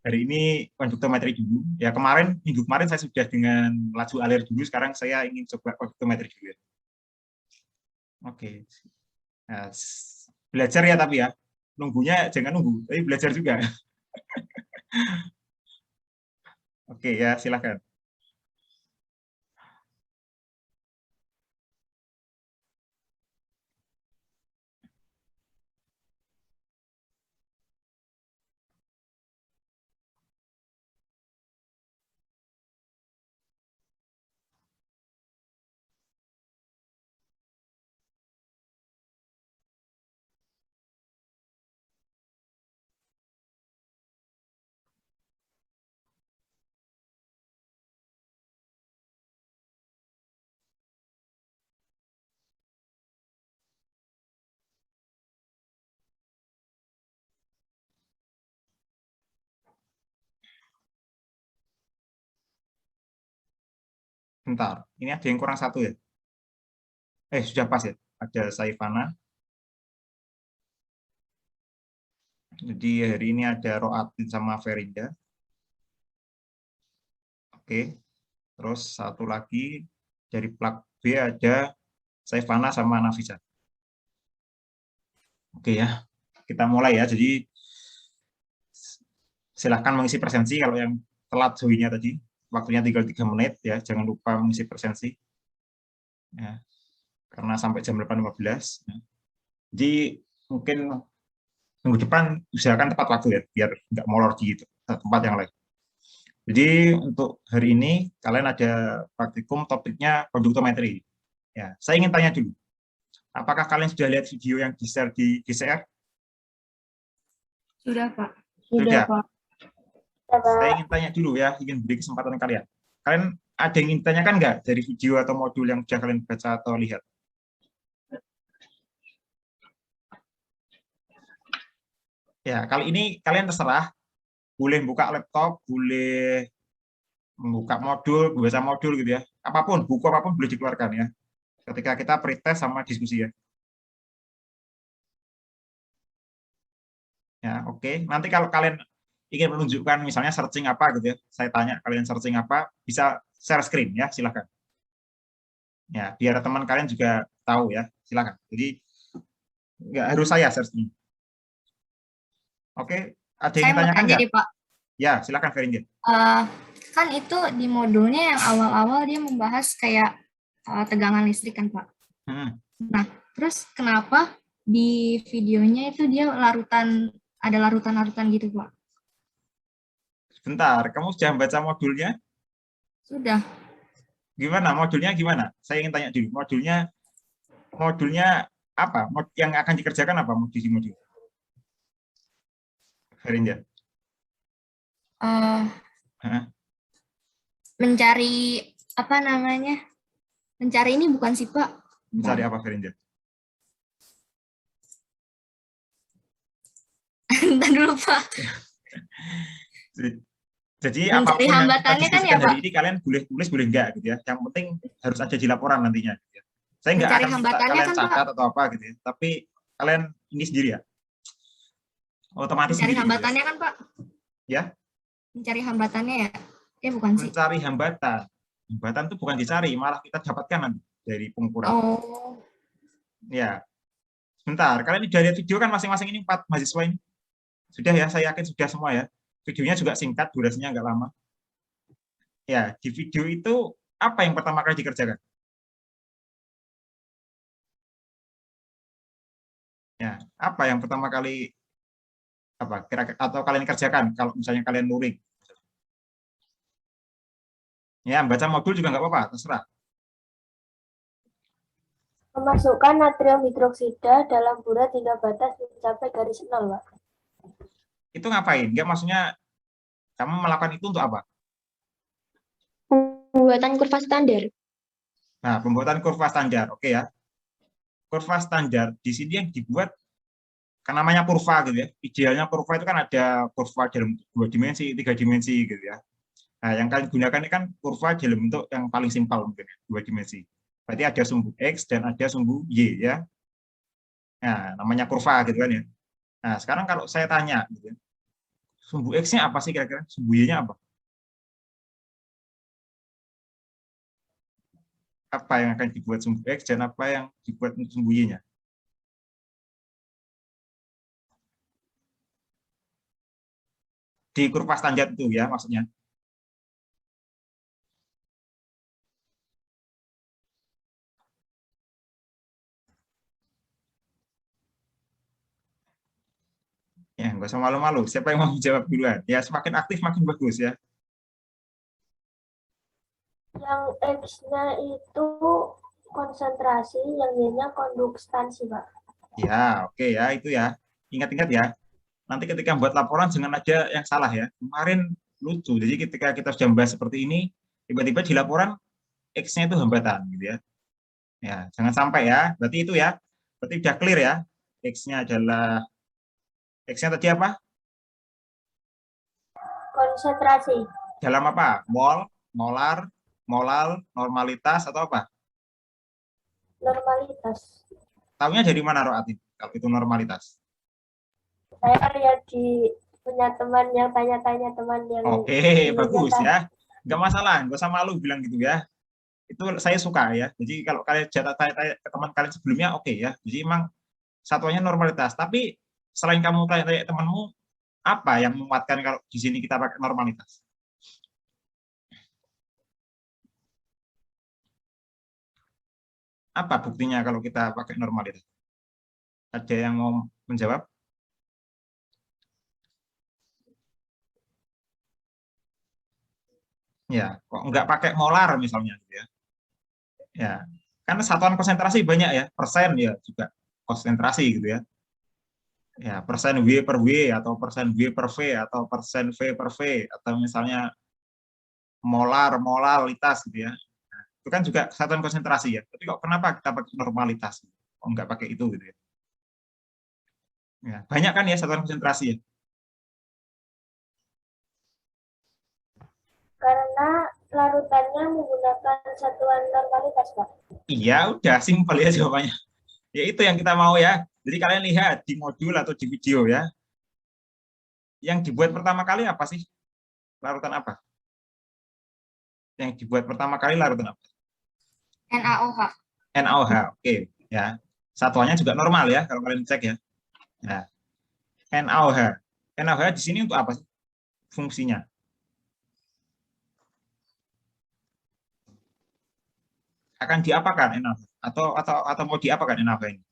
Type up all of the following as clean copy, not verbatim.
hari ini konduktometri dulu. Ya kemarin, minggu kemarin saya sudah dengan laju alir dulu, sekarang saya ingin coba konduktometri dulu. Oke. Nah, belajar ya tapi ya. Nunggunya jangan nunggu, tapi belajar juga. Oke ya, silakan. Bentar, ini ada yang kurang satu ya. Sudah pas ya. Ada Saifana. Jadi hari ini ada Roatin sama Ferinda. Oke. Terus satu lagi dari plug B ada Saifana sama Nafisa. Oke ya. Kita mulai ya. Jadi silahkan mengisi presensi kalau yang telat joinnya tadi. Waktunya tinggal 3 menit ya. Jangan lupa mengisi presensi. Ya. Karena sampai jam 8.15. Jadi mungkin minggu depan usahakan tepat waktu ya, biar nggak molor di tempat yang lain. Jadi untuk hari ini kalian ada praktikum topiknya konduktometri. Ya, saya ingin tanya dulu, apakah kalian sudah lihat video yang di-share di GCR? Sudah, Pak. Sudah, Pak. Saya ingin tanya dulu ya, ingin beri kesempatan kalian. Kalian ada yang ingin tanyakan nggak dari video atau modul yang sudah kalian baca atau lihat? Ya, kali ini kalian terserah, boleh buka laptop, boleh membuka modul, baca modul gitu ya. Apapun, buku apapun boleh dikeluarkan ya. Ketika kita pretest sama diskusi ya. Ya, oke. Nanti kalau kalian ingin menunjukkan misalnya searching apa gitu ya, saya tanya kalian searching apa, bisa share screen ya, silakan. Ya, biar teman kalian juga tahu ya, silakan. Jadi nggak harus saya searching. Oke, ada yang ingin tanyakan nggak? Pak. Ya, silakan Ferinda. Kan itu di modulnya yang awal-awal dia membahas kayak tegangan listrik kan, Pak. Nah, terus kenapa di videonya itu dia ada larutan-larutan gitu, Pak? Sebentar, kamu sudah baca modulnya? Sudah. Gimana? Modulnya gimana? Saya ingin tanya dulu. Modulnya apa? Yang akan dikerjakan apa modul? Ferinda. Mencari apa namanya? Mencari ini bukan sih, Pak? Mencari apa, Ferinda? Entar dulu, Pak. Jadi apapun yang kita diskusikan hari ini kalian boleh tulis, boleh enggak gitu ya. Yang penting harus ada di laporan nantinya. Gitu ya. Saya nggak akan minta kalian catat atau apa gitu ya. Tapi kalian ini sendiri ya. Otomatis mencari hambatannya gitu ya. Kan, Pak? Ya. Mencari hambatannya ya? Ya bukan sih. Mencari hambatan. Hambatan itu bukan dicari, malah kita dapatkan nanti dari pengukuran. Oh. Ya. Sebentar, kalian udah lihat video kan masing-masing ini 4 mahasiswa ini? Sudah ya, saya yakin sudah semua ya. Videonya juga singkat, durasinya nggak lama. Ya, di video itu apa yang pertama kali dikerjakan? Ya, apa yang pertama kali atau kalian kerjakan kalau misalnya kalian luring? Ya, baca modul juga nggak apa-apa, terserah. Memasukkan natrium hidroksida dalam burat hingga batas mencapai garis 0, Pak. Itu ngapain? Enggak, maksudnya kamu melakukan itu untuk apa? Pembuatan kurva standar. Nah, pembuatan kurva standar, oke ya. Kurva standar di sini yang dibuat kan namanya kurva gitu ya. Idealnya kurva itu kan ada kurva dalam 2 dimensi, 3 dimensi gitu ya. Nah, yang kalian gunakan ini kan kurva dalam bentuk yang paling simpel mungkin ya, 2 dimensi. Berarti ada sumbu X dan ada sumbu Y ya. Nah, namanya kurva gitu kan ya. Nah, sekarang kalau saya tanya gitu ya, Sumbu X-nya apa sih kira-kira? Sumbu Y-nya apa? Apa yang akan dibuat sumbu X dan apa yang dibuat untuk sumbu Y-nya? Di kurva standar itu ya maksudnya. Ya, nggak usah malu-malu. Siapa yang mau menjawab duluan? Ya, semakin aktif makin bagus ya. Yang X-nya itu konsentrasi, yang Y-nya kondukstansi, Pak. Ya, oke ya, itu ya. Ingat-ingat ya. Nanti ketika buat laporan jangan ada yang salah ya. Kemarin lucu. Jadi ketika kita sudah membahas seperti ini, tiba-tiba di laporan X-nya itu hambatan gitu ya. Ya, jangan sampai ya. Berarti itu ya. Berarti sudah clear ya. X-nya adalah X-nya tadi apa? Konsentrasi. Dalam apa? Mol, molar, molal, normalitas atau apa? Normalitas. Tahunya dari mana, Roatin? Kalau itu normalitas. Saya lihat di punya teman yang tanya-tanya teman yang Oke, bagus ya. Nggak masalah, nggak usah malu bilang gitu ya. Itu saya suka ya. Jadi kalau kalian tanya-tanya ke teman kalian sebelumnya, oke ya. Jadi emang satuannya normalitas. Tapi selain kamu tanya-tanya temanmu, apa yang menguatkan kalau di sini kita pakai normalitas? Apa buktinya kalau kita pakai normalitas? Ada yang mau menjawab? Ya, kok nggak pakai molar misalnya gitu ya. Ya, karena satuan konsentrasi banyak ya, persen ya juga konsentrasi gitu ya. Ya, persen W per W atau persen W per V atau persen V per V atau misalnya molar, molalitas gitu ya. Nah, itu kan juga satuan konsentrasi ya. Tapi kok kenapa kita pakai normalitas? Kok nggak pakai itu gitu ya. Ya, banyak kan ya satuan konsentrasi ya. Karena larutannya menggunakan satuan normalitas, Pak. Iya, udah simpel ya jawabannya. Ya itu yang kita mau ya. Jadi kalian lihat di modul atau di video ya. Yang dibuat pertama kali apa sih? Larutan apa? Yang dibuat pertama kali larutan apa? NaOH. NaOH. Oke, ya. Satuannya juga normal ya kalau kalian cek ya. Nah, NaOH. NaOH di sini untuk apa sih? Fungsinya. Akan diapakan NaOH? Atau mau diapakan NaOH ini?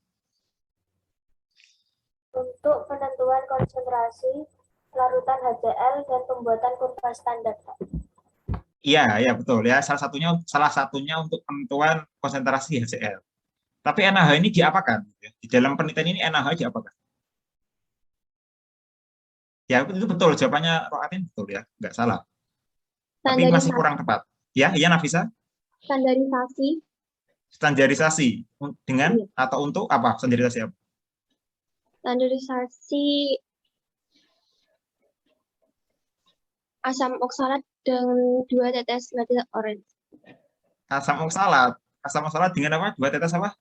Untuk penentuan konsentrasi larutan HCl dan pembuatan kurva standar, Pak. Iya, ya betul ya. Salah satunya untuk penentuan konsentrasi HCl. Tapi NaOH ini diapakan? Di dalam penelitian ini NaOH diapakan? Ya itu betul jawabannya Roatin betul ya, nggak salah. Tapi masih kurang tepat. Ya, iya Nafisa. Standarisasi. Standarisasi dengan atau untuk apa? Standarisasi apa? Standarisasi asam oksalat dengan 2 tetes metil orange. Asam oksalat. Asam oksalat dengan apa? 2 tetes apa?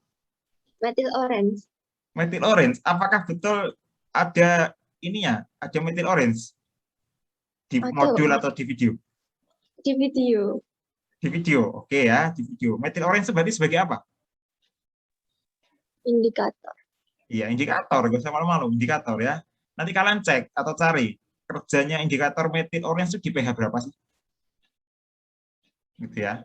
Metil orange. Metil orange. Apakah betul ada ininya? Ada metil orange di modul atau di video? Di video. Di video, oke ya, di video. Metil orange itu berarti sebagai apa? Indikator. Iya, indikator. Gak usah malu-malu, indikator ya. Nanti kalian cek atau cari kerjanya indikator metil orange itu di pH berapa sih? Gitu ya.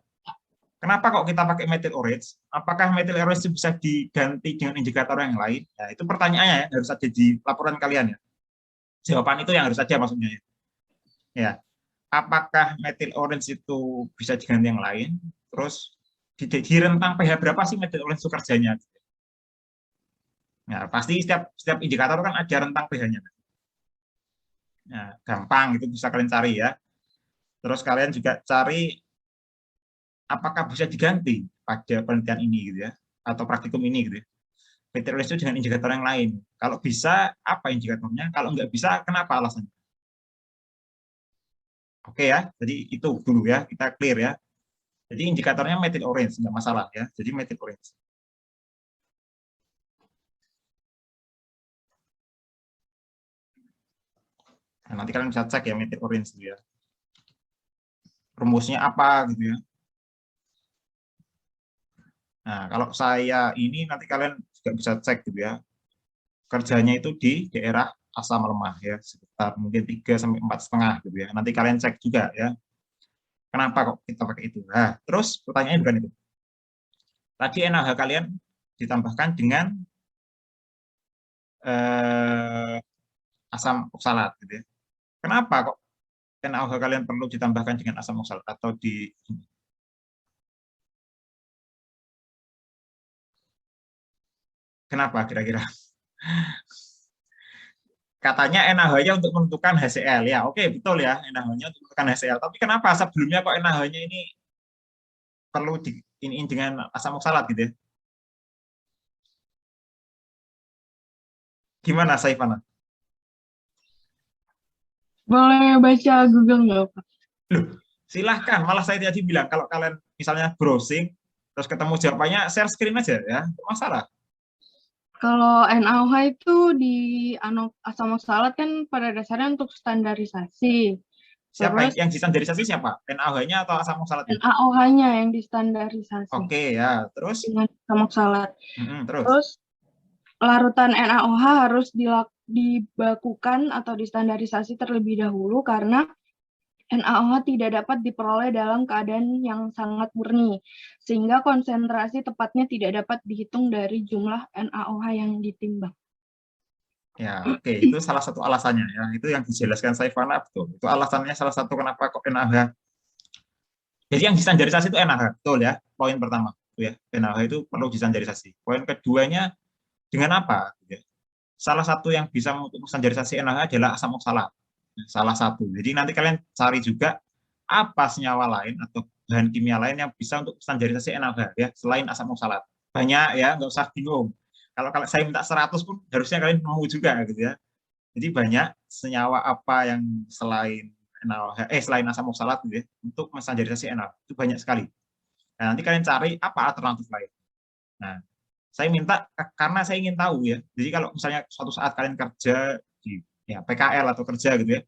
Kenapa kok kita pakai metil orange? Apakah metil orange itu bisa diganti dengan indikator yang lain? Nah, itu pertanyaannya ya, harus ada di laporan kalian ya. Jawaban itu yang harus ada maksudnya ya. Ya. Apakah metil orange itu bisa diganti yang lain? Terus di rentang pH berapa sih metil orange itu kerjanya? Nah, pasti setiap indikator kan ada rentang pH-nya. Nah, gampang itu bisa kalian cari ya. Terus kalian juga cari apakah bisa diganti pada penelitian ini gitu ya, atau praktikum ini gitu ya. Metil orange itu dengan indikator yang lain. Kalau bisa, apa indikatornya? Kalau nggak bisa, kenapa alasannya? Oke ya, jadi itu dulu ya, kita clear ya. Jadi indikatornya metil orange, nggak masalah ya. Jadi metil orange. Nah, nanti kalian bisa cek ya metric orange gitu ya. Rumusnya apa gitu ya. Nah, kalau saya ini nanti kalian juga bisa cek gitu ya. Kerjanya itu di daerah asam lemah ya, sekitar mungkin 3 sampai 4,5 gitu ya. Nanti kalian cek juga ya. Kenapa kok kita pakai itu? Nah, terus pertanyaannya bukan itu. Tadi NaOH kalian ditambahkan dengan asam oksalat gitu ya. Kenapa kok NaOH kalian perlu ditambahkan dengan asam oksalat atau di kenapa kira-kira? Katanya NaOH-nya untuk menentukan HCl ya. Oke, betul ya, NaOH-nya untuk menentukan HCl. Tapi kenapa sebelumnya kok NaOH-nya ini perlu di ini dengan asam oksalat gitu ya? Gimana Saifana? Boleh baca Google nggak, Pak? Loh, silahkan. Malah saya tadi bilang kalau kalian misalnya browsing terus ketemu jawabannya share screen aja ya, nggak masalah. Kalau NaOH itu di asam oksalat kan pada dasarnya untuk standarisasi. Siapa Terus yang distandarisasi siapa? NaOH-nya atau asam oksalatnya? NaOH-nya yang distandarisasi Oke ya, terus dengan asam oksalat. terus Terus larutan NaOH harus dibakukan atau distandarisasi terlebih dahulu karena NaOH tidak dapat diperoleh dalam keadaan yang sangat murni, sehingga konsentrasi tepatnya tidak dapat dihitung dari jumlah NaOH yang ditimbang. ya, oke, itu salah satu alasannya ya. Itu yang dijelaskan Saifana betul. Itu alasannya salah satu kenapa kok NaOH. Jadi yang distandarisasi itu NaOH, betul ya. Poin pertama itu ya. NaOH itu perlu distandarisasi. Poin keduanya dengan apa? Salah satu yang bisa untuk standarisasi NaOH adalah asam oksalat. Salah satu. Jadi nanti kalian cari juga apa senyawa lain atau bahan kimia lain yang bisa untuk standarisasi NaOH ya, selain asam oksalat. Banyak ya, nggak usah bingung. Kalau saya minta 100 pun harusnya kalian nemu juga gitu ya. Jadi banyak senyawa apa yang selain NaOH, selain asam oksalat gitu ya, untuk menstandarisasi NaOH. Itu banyak sekali. Nah, nanti kalian cari apa alternatif lain. Nah, saya minta karena saya ingin tahu ya. Jadi kalau misalnya suatu saat kalian kerja di ya, PKL atau kerja gitu ya,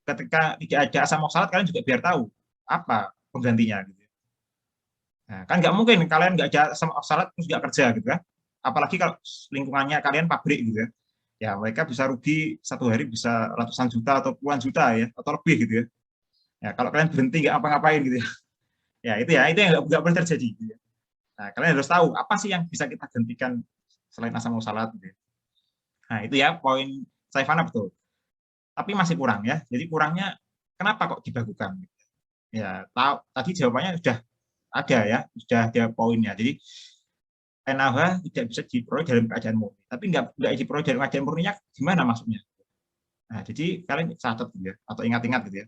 ketika tidak ada asam oksalat kalian juga biar tahu apa penggantinya gitu. Nah, kan nggak mungkin kalian nggak ada asam oksalat terus nggak kerja gitu kan. Apalagi kalau lingkungannya kalian pabrik gitu ya. Ya mereka bisa rugi satu hari bisa ratusan juta atau puluhan juta ya atau lebih gitu ya. Ya kalau kalian berhenti nggak apa-ngapain gitu ya. Ya itu yang nggak boleh terjadi. Gitu ya. Nah, kalian harus tahu apa sih yang bisa kita gantikan selain asam oksalat gitu ya. Nah, itu ya poin Saifana betul. Tapi masih kurang ya. Jadi kurangnya kenapa kok dibakukan? Ya, tadi jawabannya sudah ada ya, sudah ada poinnya. Jadi NaOH tidak bisa diperoleh dalam keadaan murni. Tapi nggak diperoleh dalam keadaan murninya gimana maksudnya? Nah, jadi kalian catat gitu ya, atau ingat-ingat gitu ya.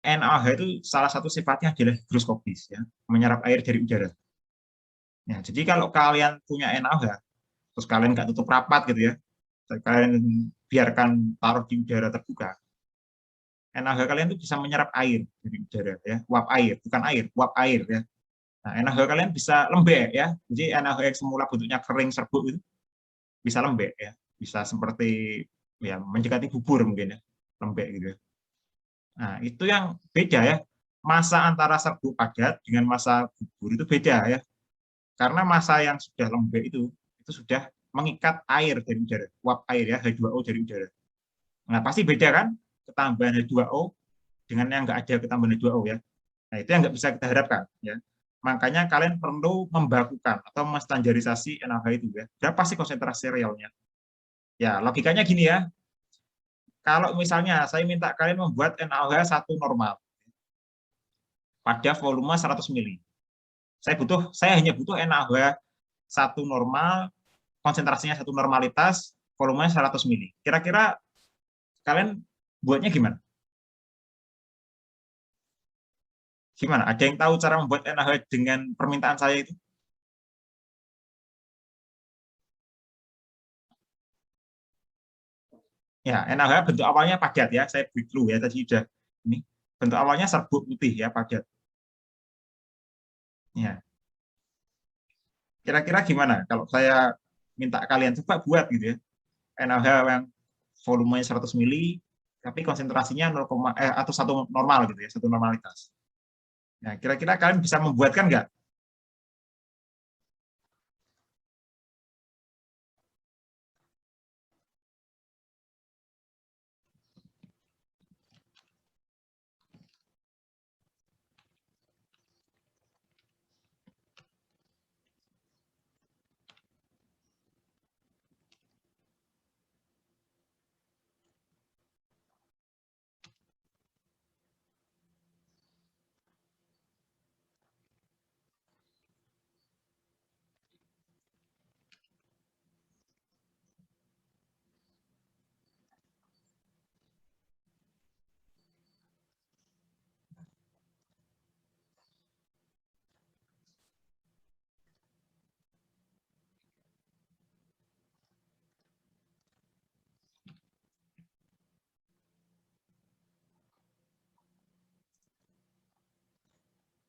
NaOH itu salah satu sifatnya adalah higroskopis ya, menyerap air dari udara. Ya, jadi kalau kalian punya NaOH, terus kalian nggak tutup rapat gitu ya, kalian biarkan taruh di udara terbuka, NaOH kalian itu bisa menyerap air dari udara ya, uap air, bukan air, uap air ya. Nah, NaOH kalian bisa lembek ya. Jadi NaOH yang semula bentuknya kering serbuk itu bisa lembek ya. Bisa seperti ya mendekati bubur mungkin ya, lembek gitu ya. Nah, itu yang beda ya. Massa antara serbuk padat dengan massa bubur itu beda ya. Karena massa yang sudah lembek itu sudah mengikat air dari udara, uap air ya, H2O dari udara. Nah, pasti beda kan ketambahan H2O dengan yang nggak ada ketambahan H2O ya. Nah, itu yang nggak bisa kita harapkan ya. Makanya kalian perlu membakukan atau menstandarisasi NaOH itu ya. Berapa sih konsentrasi realnya? Ya, logikanya gini ya. Kalau misalnya saya minta kalian membuat NaOH 1 normal pada volume 100 mili. Saya hanya butuh NaOH 1 normal, konsentrasinya 1 normalitas, volumenya 100 mili. Kira-kira kalian buatnya gimana? Gimana? Ada yang tahu cara membuat NaOH dengan permintaan saya itu? Ya, NaOH bentuk awalnya padat ya. Saya beri clue ya tadi sudah ini. Bentuk awalnya serbuk putih ya, padat. Ya. Kira-kira gimana kalau saya minta kalian coba buat gitu ya. NaOH yang volumenya 100 mili, tapi konsentrasinya 0, atau 1 normal gitu ya, 1 normalitas. Nah, kira-kira kalian bisa membuatkan nggak?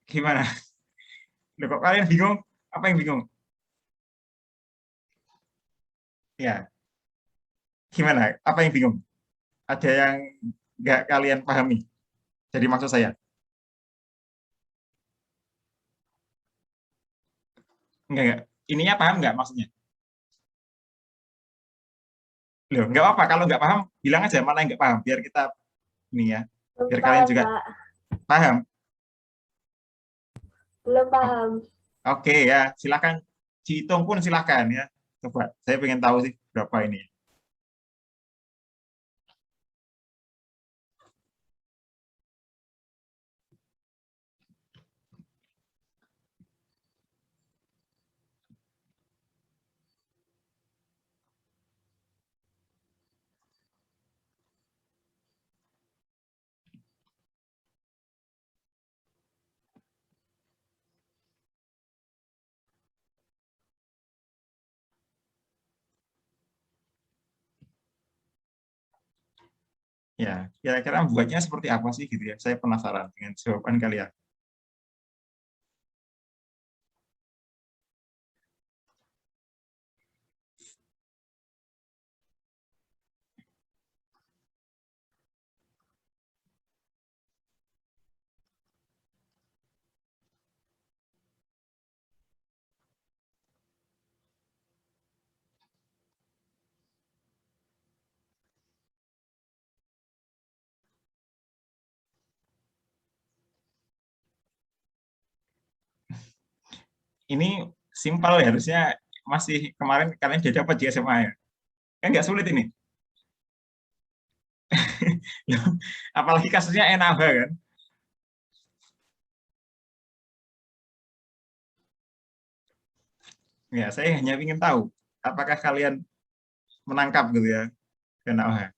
Gimana? Loh, kok kalian bingung? Apa yang bingung? Ya, gimana? Apa yang bingung? Ada yang nggak kalian pahami? Jadi maksud saya, enggak. Ininya paham nggak maksudnya? Loh, nggak apa-apa. Kalau nggak paham, bilang aja mana yang nggak paham. Biar kita ini ya, Belum biar kalian paham, juga Pak. paham. Belum paham. Oke ya, silakan dihitung pun silakan ya. Coba, saya pengen tahu sih berapa ini. Ya, kira-kira buatnya seperti apa sih gitu ya? Saya penasaran dengan jawaban kalian. Ini simpel ya, harusnya masih kemarin kalian sudah dapat di SMA ya. Kan nggak sulit ini. Apalagi kasusnya NaOH kan. Ya, saya hanya ingin tahu apakah kalian menangkap gitu ya NaOH.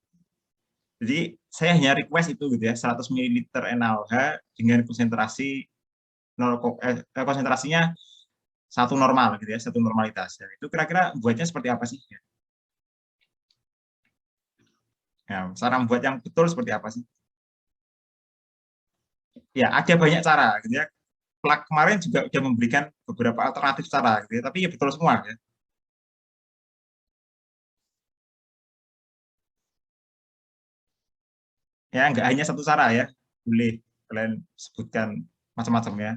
Jadi saya hanya request itu gitu ya, 100 ml NaOH dengan konsentrasi konsentrasinya 1 normal gitu ya, 1 normalitas. Ya, itu kira-kira buatnya seperti apa sih? Ya, cara membuat yang betul seperti apa sih? Ya, ada banyak cara gitu ya. Plak kemarin juga sudah memberikan beberapa alternatif cara gitu ya, tapi ya betul semua ya. Ya, nggak hanya satu cara ya. Boleh kalian sebutkan macam-macam ya.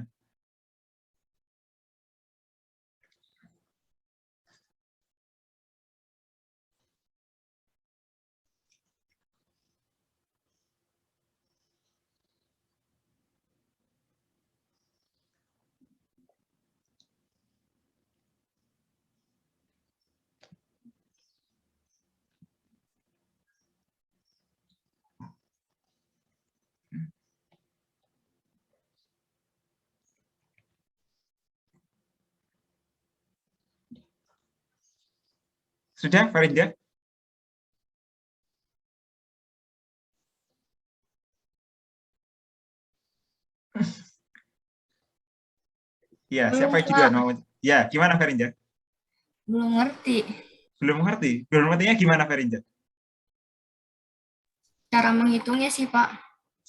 Sudah, Farinda? Ya, Belum, siapa yang Pak. duluan mau? Ya, gimana Farinda? Belum ngerti Belum ngerti. Belum ngertinya gimana Farinda? cara menghitungnya sih, Pak.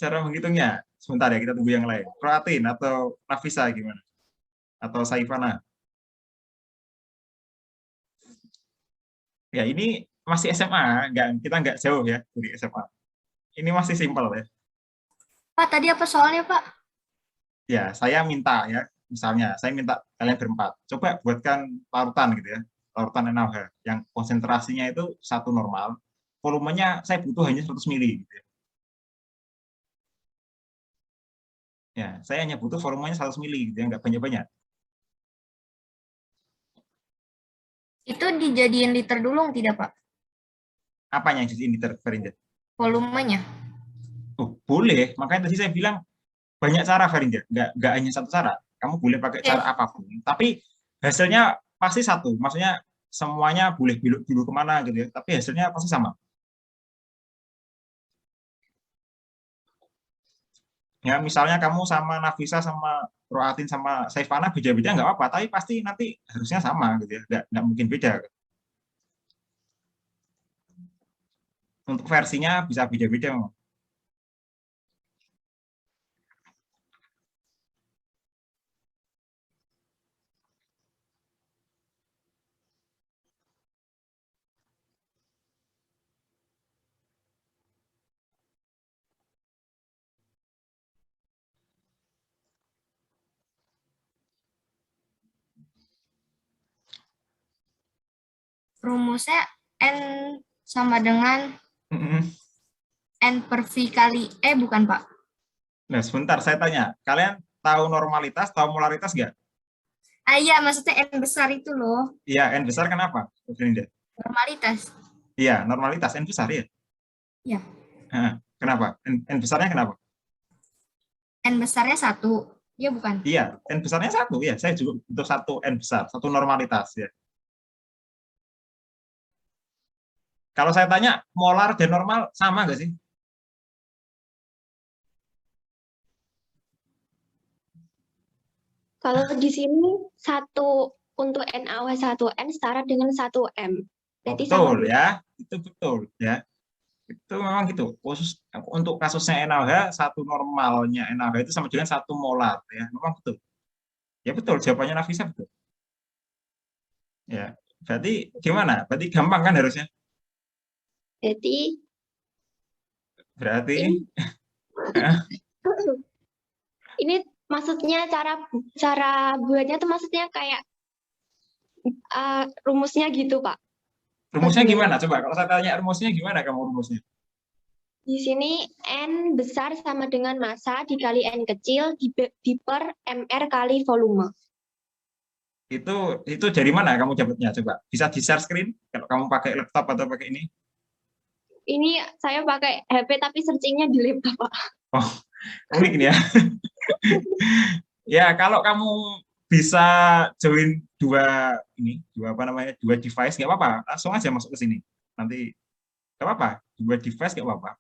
Cara menghitungnya, sebentar ya, kita tunggu yang lain. Proatin atau Nafisa gimana? Atau Saifana? Ya, ini masih SMA, kita nggak jauh ya dari SMA. Ini masih simpel ya. Pak, tadi apa soalnya, Pak? Ya, saya minta ya, misalnya saya minta kalian berempat, coba buatkan larutan gitu ya, larutan NaOH yang konsentrasinya itu 1 normal, volumenya saya butuh hanya 100 mili gitu ya. Ya, saya hanya butuh volumenya 100 mili gitu ya, nggak banyak-banyak. Itu dijadiin liter dulu tidak, Pak? Apanya yang jadi liter per Fahrenheit? Volumenya. Oh, boleh, makanya tadi saya bilang banyak cara Fahrenheit, nggak hanya satu cara. Kamu boleh pakai cara apapun, tapi hasilnya pasti satu. Maksudnya semuanya boleh belok dulu kemana gitu ya, tapi hasilnya pasti sama. Ya, misalnya kamu sama Nafisa sama Roatin sama Saifana beda-beda nggak apa-apa, tapi pasti nanti harusnya sama gitu ya, nggak mungkin beda. Untuk versinya bisa beda-beda. Rumusnya N sama dengan N per V kali bukan, Pak. Nah, sebentar saya tanya, kalian tahu normalitas, tahu molaritas nggak? Iya, maksudnya N besar itu loh, Iya, N besar kenapa? normalitas. Iya, normalitas N besar ya. Ya, Kenapa? N besarnya kenapa? N besarnya 1. Ya, bukan. Iya, N besarnya 1 ya. Saya juga butuh 1 N besar, 1 normalitas ya. Kalau saya tanya molar dan normal sama nggak sih? Kalau di sini satu untuk NaOH 1N setara dengan 1M. Berarti Betul sama. ya, itu betul ya. Itu memang gitu. Khusus untuk kasusnya NaOH, 1 normalnya NaOH itu sama dengan 1 molar ya. Memang betul. Ya betul, jawabannya Nafisa betul. Ya, berarti gimana? Berarti gampang kan harusnya? Berarti ini maksudnya cara buatnya tuh maksudnya kayak rumusnya gitu, Pak. rumusnya gimana? Coba kalau saya tanya rumusnya gimana kamu rumusnya? Di sini N besar sama dengan massa dikali N kecil di per MR kali volume. Itu dari mana kamu dapatnya? Coba bisa di share screen kalau kamu pakai laptop atau pakai ini? Ini saya pakai HP tapi searchingnya di laptop, Pak. Oh, unik nih ya. Ya, kalau kamu bisa join dua device nggak apa-apa, langsung aja masuk ke sini. Nanti nggak apa-apa, 2 device nggak apa-apa.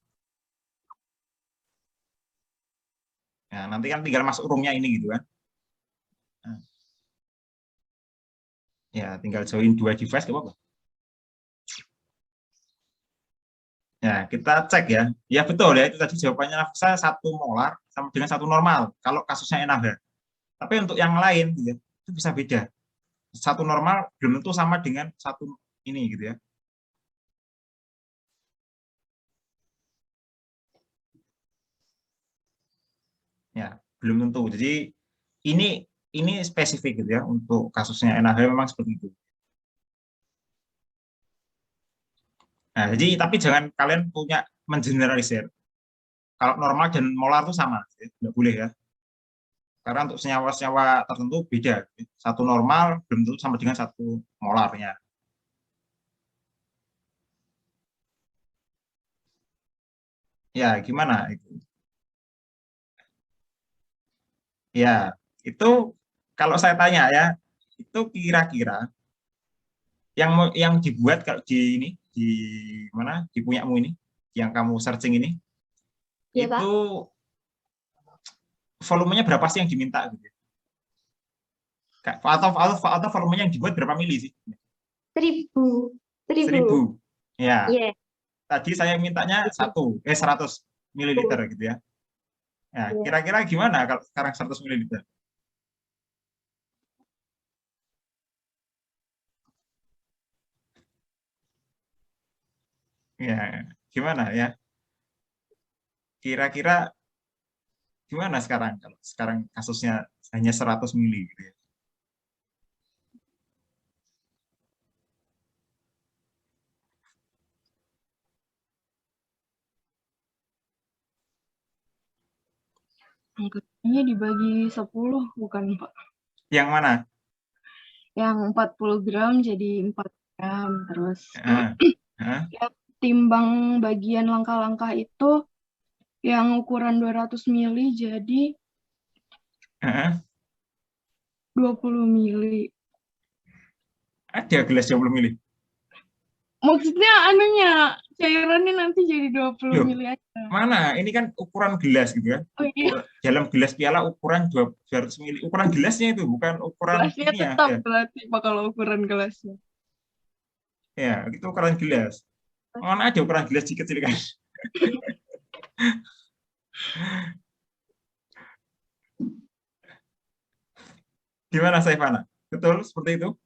Ya, nanti kan tinggal masuk room-nya ini gitu kan. Nah. Ya, tinggal join 2 device nggak apa-apa. Ya, kita cek ya. Ya betul ya, itu tadi jawabannya Nafisa 1 molar sama dengan 1 normal kalau kasusnya NaOH. Tapi untuk yang lain gitu ya, itu bisa beda. 1 normal belum tentu sama dengan 1 ini gitu ya. Ya, belum tentu. Jadi ini spesifik gitu ya untuk kasusnya NaOH memang seperti itu. Nah, jadi tapi jangan kalian punya mengeneralisir. Kalau normal dan molar itu sama, ya. Nggak boleh ya. Karena untuk senyawa-senyawa tertentu beda. 1 normal belum tentu sama dengan 1 molarnya. Ya, gimana itu? Ya, itu kalau saya tanya ya, itu kira-kira yang dibuat kalau di ini di mana di punyamu ini, yang kamu searching ini, Ya, itu Pak. volumenya berapa sih yang diminta gitu? Atau volumenya yang dibuat berapa mili sih? 1000. 1000. Ya. Yeah. Tadi saya mintanya 100 mililiter gitu ya. Ya, kira-kira gimana kalau sekarang 100 mililiter? Ya, gimana ya? Kira-kira gimana sekarang kalau sekarang kasusnya hanya 100 mili gitu ya? Angkanya dibagi 10, bukan Pak. Yang mana? Yang 40 gram jadi 4 gram. Terus Heeh, heeh, ya, timbang bagian langkah-langkah itu yang ukuran 200 mili jadi heeh. 20 mili. Ada gelas 20 mili. Maksudnya anunya, cairannya nanti jadi 20 Loh, mili aja. mana? Ini kan ukuran gelas gitu ya. Oh iya, Dalam gelas piala ukuran 200 mili. Ukuran gelasnya itu bukan ukuran gelasnya ini ya. tetap Ya, berarti Pak kalau ukuran gelasnya. ya, itu ukuran gelas. Mana ada ukuran gelas kecil kan? Gimana Saifana? Betul seperti itu?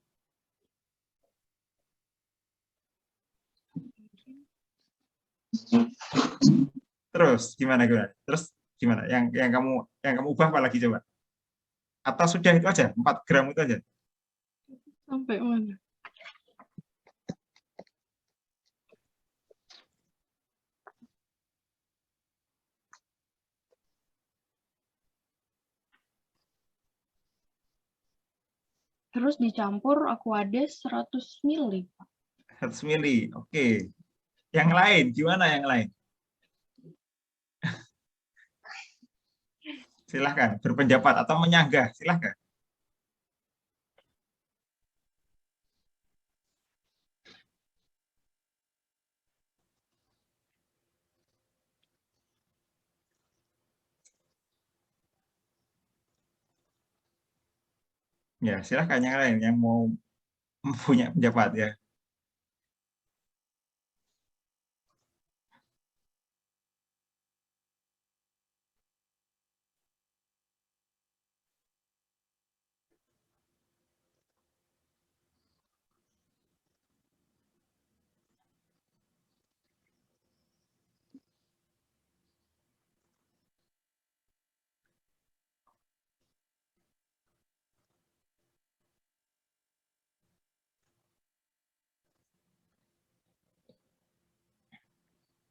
Terus gimana gimana? Terus gimana? Yang kamu ubah apa lagi coba? Atau sudah itu aja 4 gram itu aja? Sampai mana? Terus dicampur Aquades 100 mili, Pak. 100 mili. Oke. Yang lain gimana yang lain? Silahkan berpendapat atau menyanggah. Silahkan. Ya, silahkan yang lain yang mau punya pendapat ya.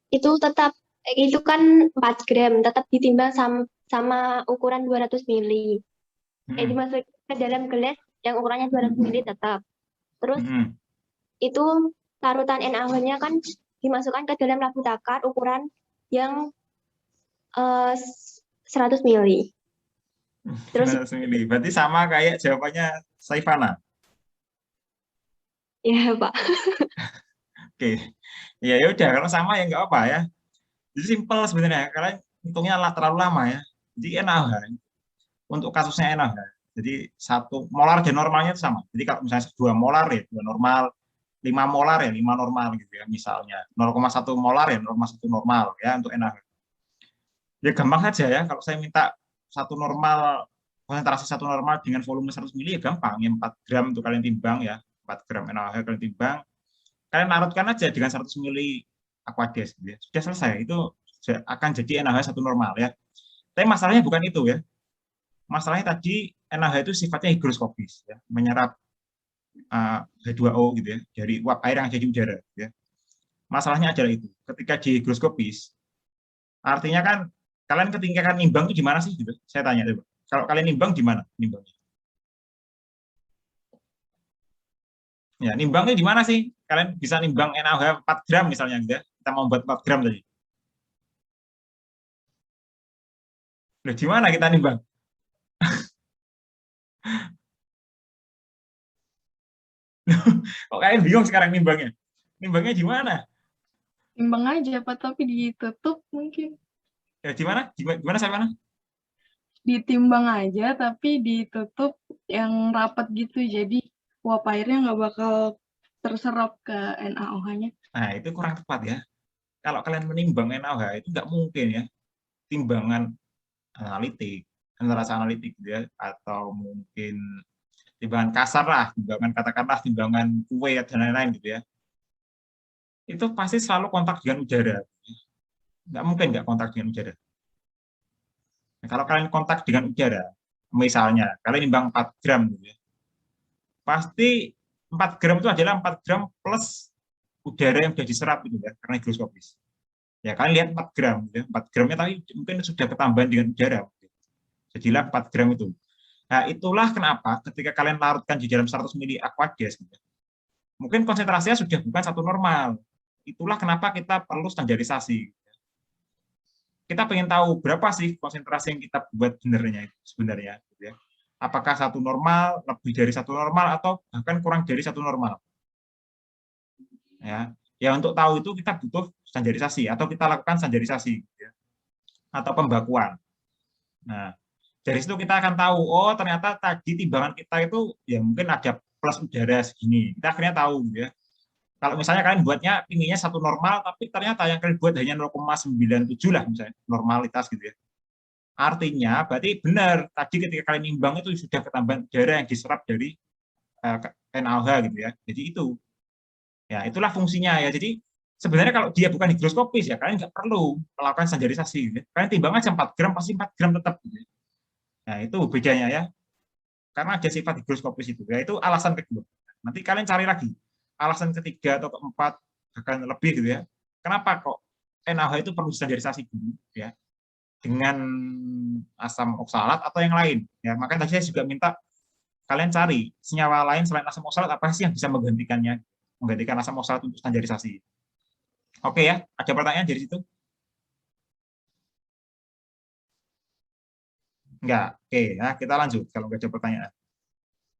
Itu tetap, itu kan 4 gram, tetap ditimbang sama ukuran 200 mili. Hmm, Dimasuk ke dalam gelas yang ukurannya 200 mili tetap. Terus hmm. itu larutan NaOH-nya kan dimasukkan ke dalam labu takar ukuran yang 100 mili. Terus 100 mili. Berarti sama kayak jawabannya Saifana. ya Pak, Oke. Ya ya udah kalau sama ya nggak apa ya. Jadi simpel sebenarnya. Kalian hitungnya terlalu lama ya. Jadi NaOH untuk kasusnya NaOH. Jadi 1 molar dan normalnya itu sama. Jadi kalau misalnya 2 molar ya 2 normal, 5 molar ya 5 normal gitu ya misalnya. 0,1 molar ya 0,1 normal ya untuk NaOH. Ya gampang saja ya kalau saya minta konsentrasi satu normal dengan volume 100 mili ya gampang. Yang 4 gram itu kalian timbang ya. 4 gram NaOH kalian timbang. Kalian larutkan aja dengan 100 mili Aquades gitu ya. Sudah selesai. Itu akan jadi NaOH satu normal ya. Tapi masalahnya bukan itu ya. Masalahnya tadi NaOH itu sifatnya higroskopis ya, menyerap H2O gitu ya dari uap air yang ada di udara gitu ya. Masalahnya adalah itu. Ketika di higroskopis artinya kan kalian ketika kan nimbang itu di mana sih gitu. Saya tanya coba. Kalau kalian nimbang di mana nimbangnya? Ya, nimbangnya di mana sih? Kalian bisa nimbang NaOH 4 gram misalnya gitu ya. Kita mau buat 4 gram tadi. Loh, di mana kita nimbang? Kok kalian bingung sekarang nimbangnya? Nimbangnya di mana? Timbang aja Pak, tapi ditutup mungkin. Ya, di mana? Gimana saya mana? Ditimbang aja tapi ditutup yang rapat gitu. Jadi uap airnya nggak bakal terserap ke NaOH-nya. Nah, itu kurang tepat ya. Kalau kalian menimbang NaOH itu nggak mungkin ya. Timbangan analitik, rasa analitik gitu ya, atau mungkin timbangan kasar lah, timbangan katakanlah timbangan kue dan lain-lain gitu ya. itu pasti selalu kontak dengan udara. Nggak mungkin nggak kontak dengan udara. Nah, kalau kalian kontak dengan udara, misalnya kalian nimbang 4 gram, gitu ya, pasti 4 gram itu adalah 4 gram plus udara yang sudah diserap itu ya, karena higroskopis. Ya kalian lihat 4 gram, gitu ya, 4 gramnya tapi mungkin sudah ketambahan dengan udara. Gitu. Jadilah 4 gram itu. Nah itulah kenapa ketika kalian larutkan di dalam 100 mili aqueous, gitu, mungkin konsentrasinya sudah bukan satu normal. Itulah kenapa kita perlu standarisasi. Kita pengen tahu berapa sih konsentrasi yang kita buat sebenarnya, gitu ya. Apakah satu normal, lebih dari satu normal, atau bahkan kurang dari satu normal. Ya untuk tahu itu kita butuh standarisasi atau kita lakukan standarisasi, gitu ya, atau pembakuan. Nah dari situ kita akan tahu, oh ternyata tadi timbangan kita itu ya mungkin ada plus udara segini. Kita akhirnya tahu, gitu ya. Kalau misalnya kalian buatnya pinginnya satu normal, tapi ternyata yang kalian buat hanya 0,97 lah misalnya, normalitas gitu ya. Artinya berarti benar, tadi ketika kalian nimbang itu sudah ketambahan udara yang diserap dari NaOH gitu ya. Jadi itu, ya itulah fungsinya ya. Jadi sebenarnya kalau dia bukan higroskopis ya, kalian nggak perlu melakukan standarisasi. Gitu ya. Kalian timbang aja 4 gram, pasti 4 gram tetap. Gitu ya. Nah itu bedanya ya, karena ada sifat higroskopis itu. Ya itu alasan kedua. Nanti kalian cari lagi. Alasan ketiga atau keempat bahkan lebih gitu ya. Kenapa kok NaOH itu perlu standarisasi dulu ya dengan asam oksalat atau yang lain ya. Makanya tadi saya juga minta kalian cari senyawa lain selain asam oksalat apa sih yang bisa menggantikannya, menggantikan asam oksalat untuk standarisasi. Oke ya, ada pertanyaan dari situ? Enggak. Oke ya, kita lanjut kalau nggak ada pertanyaan.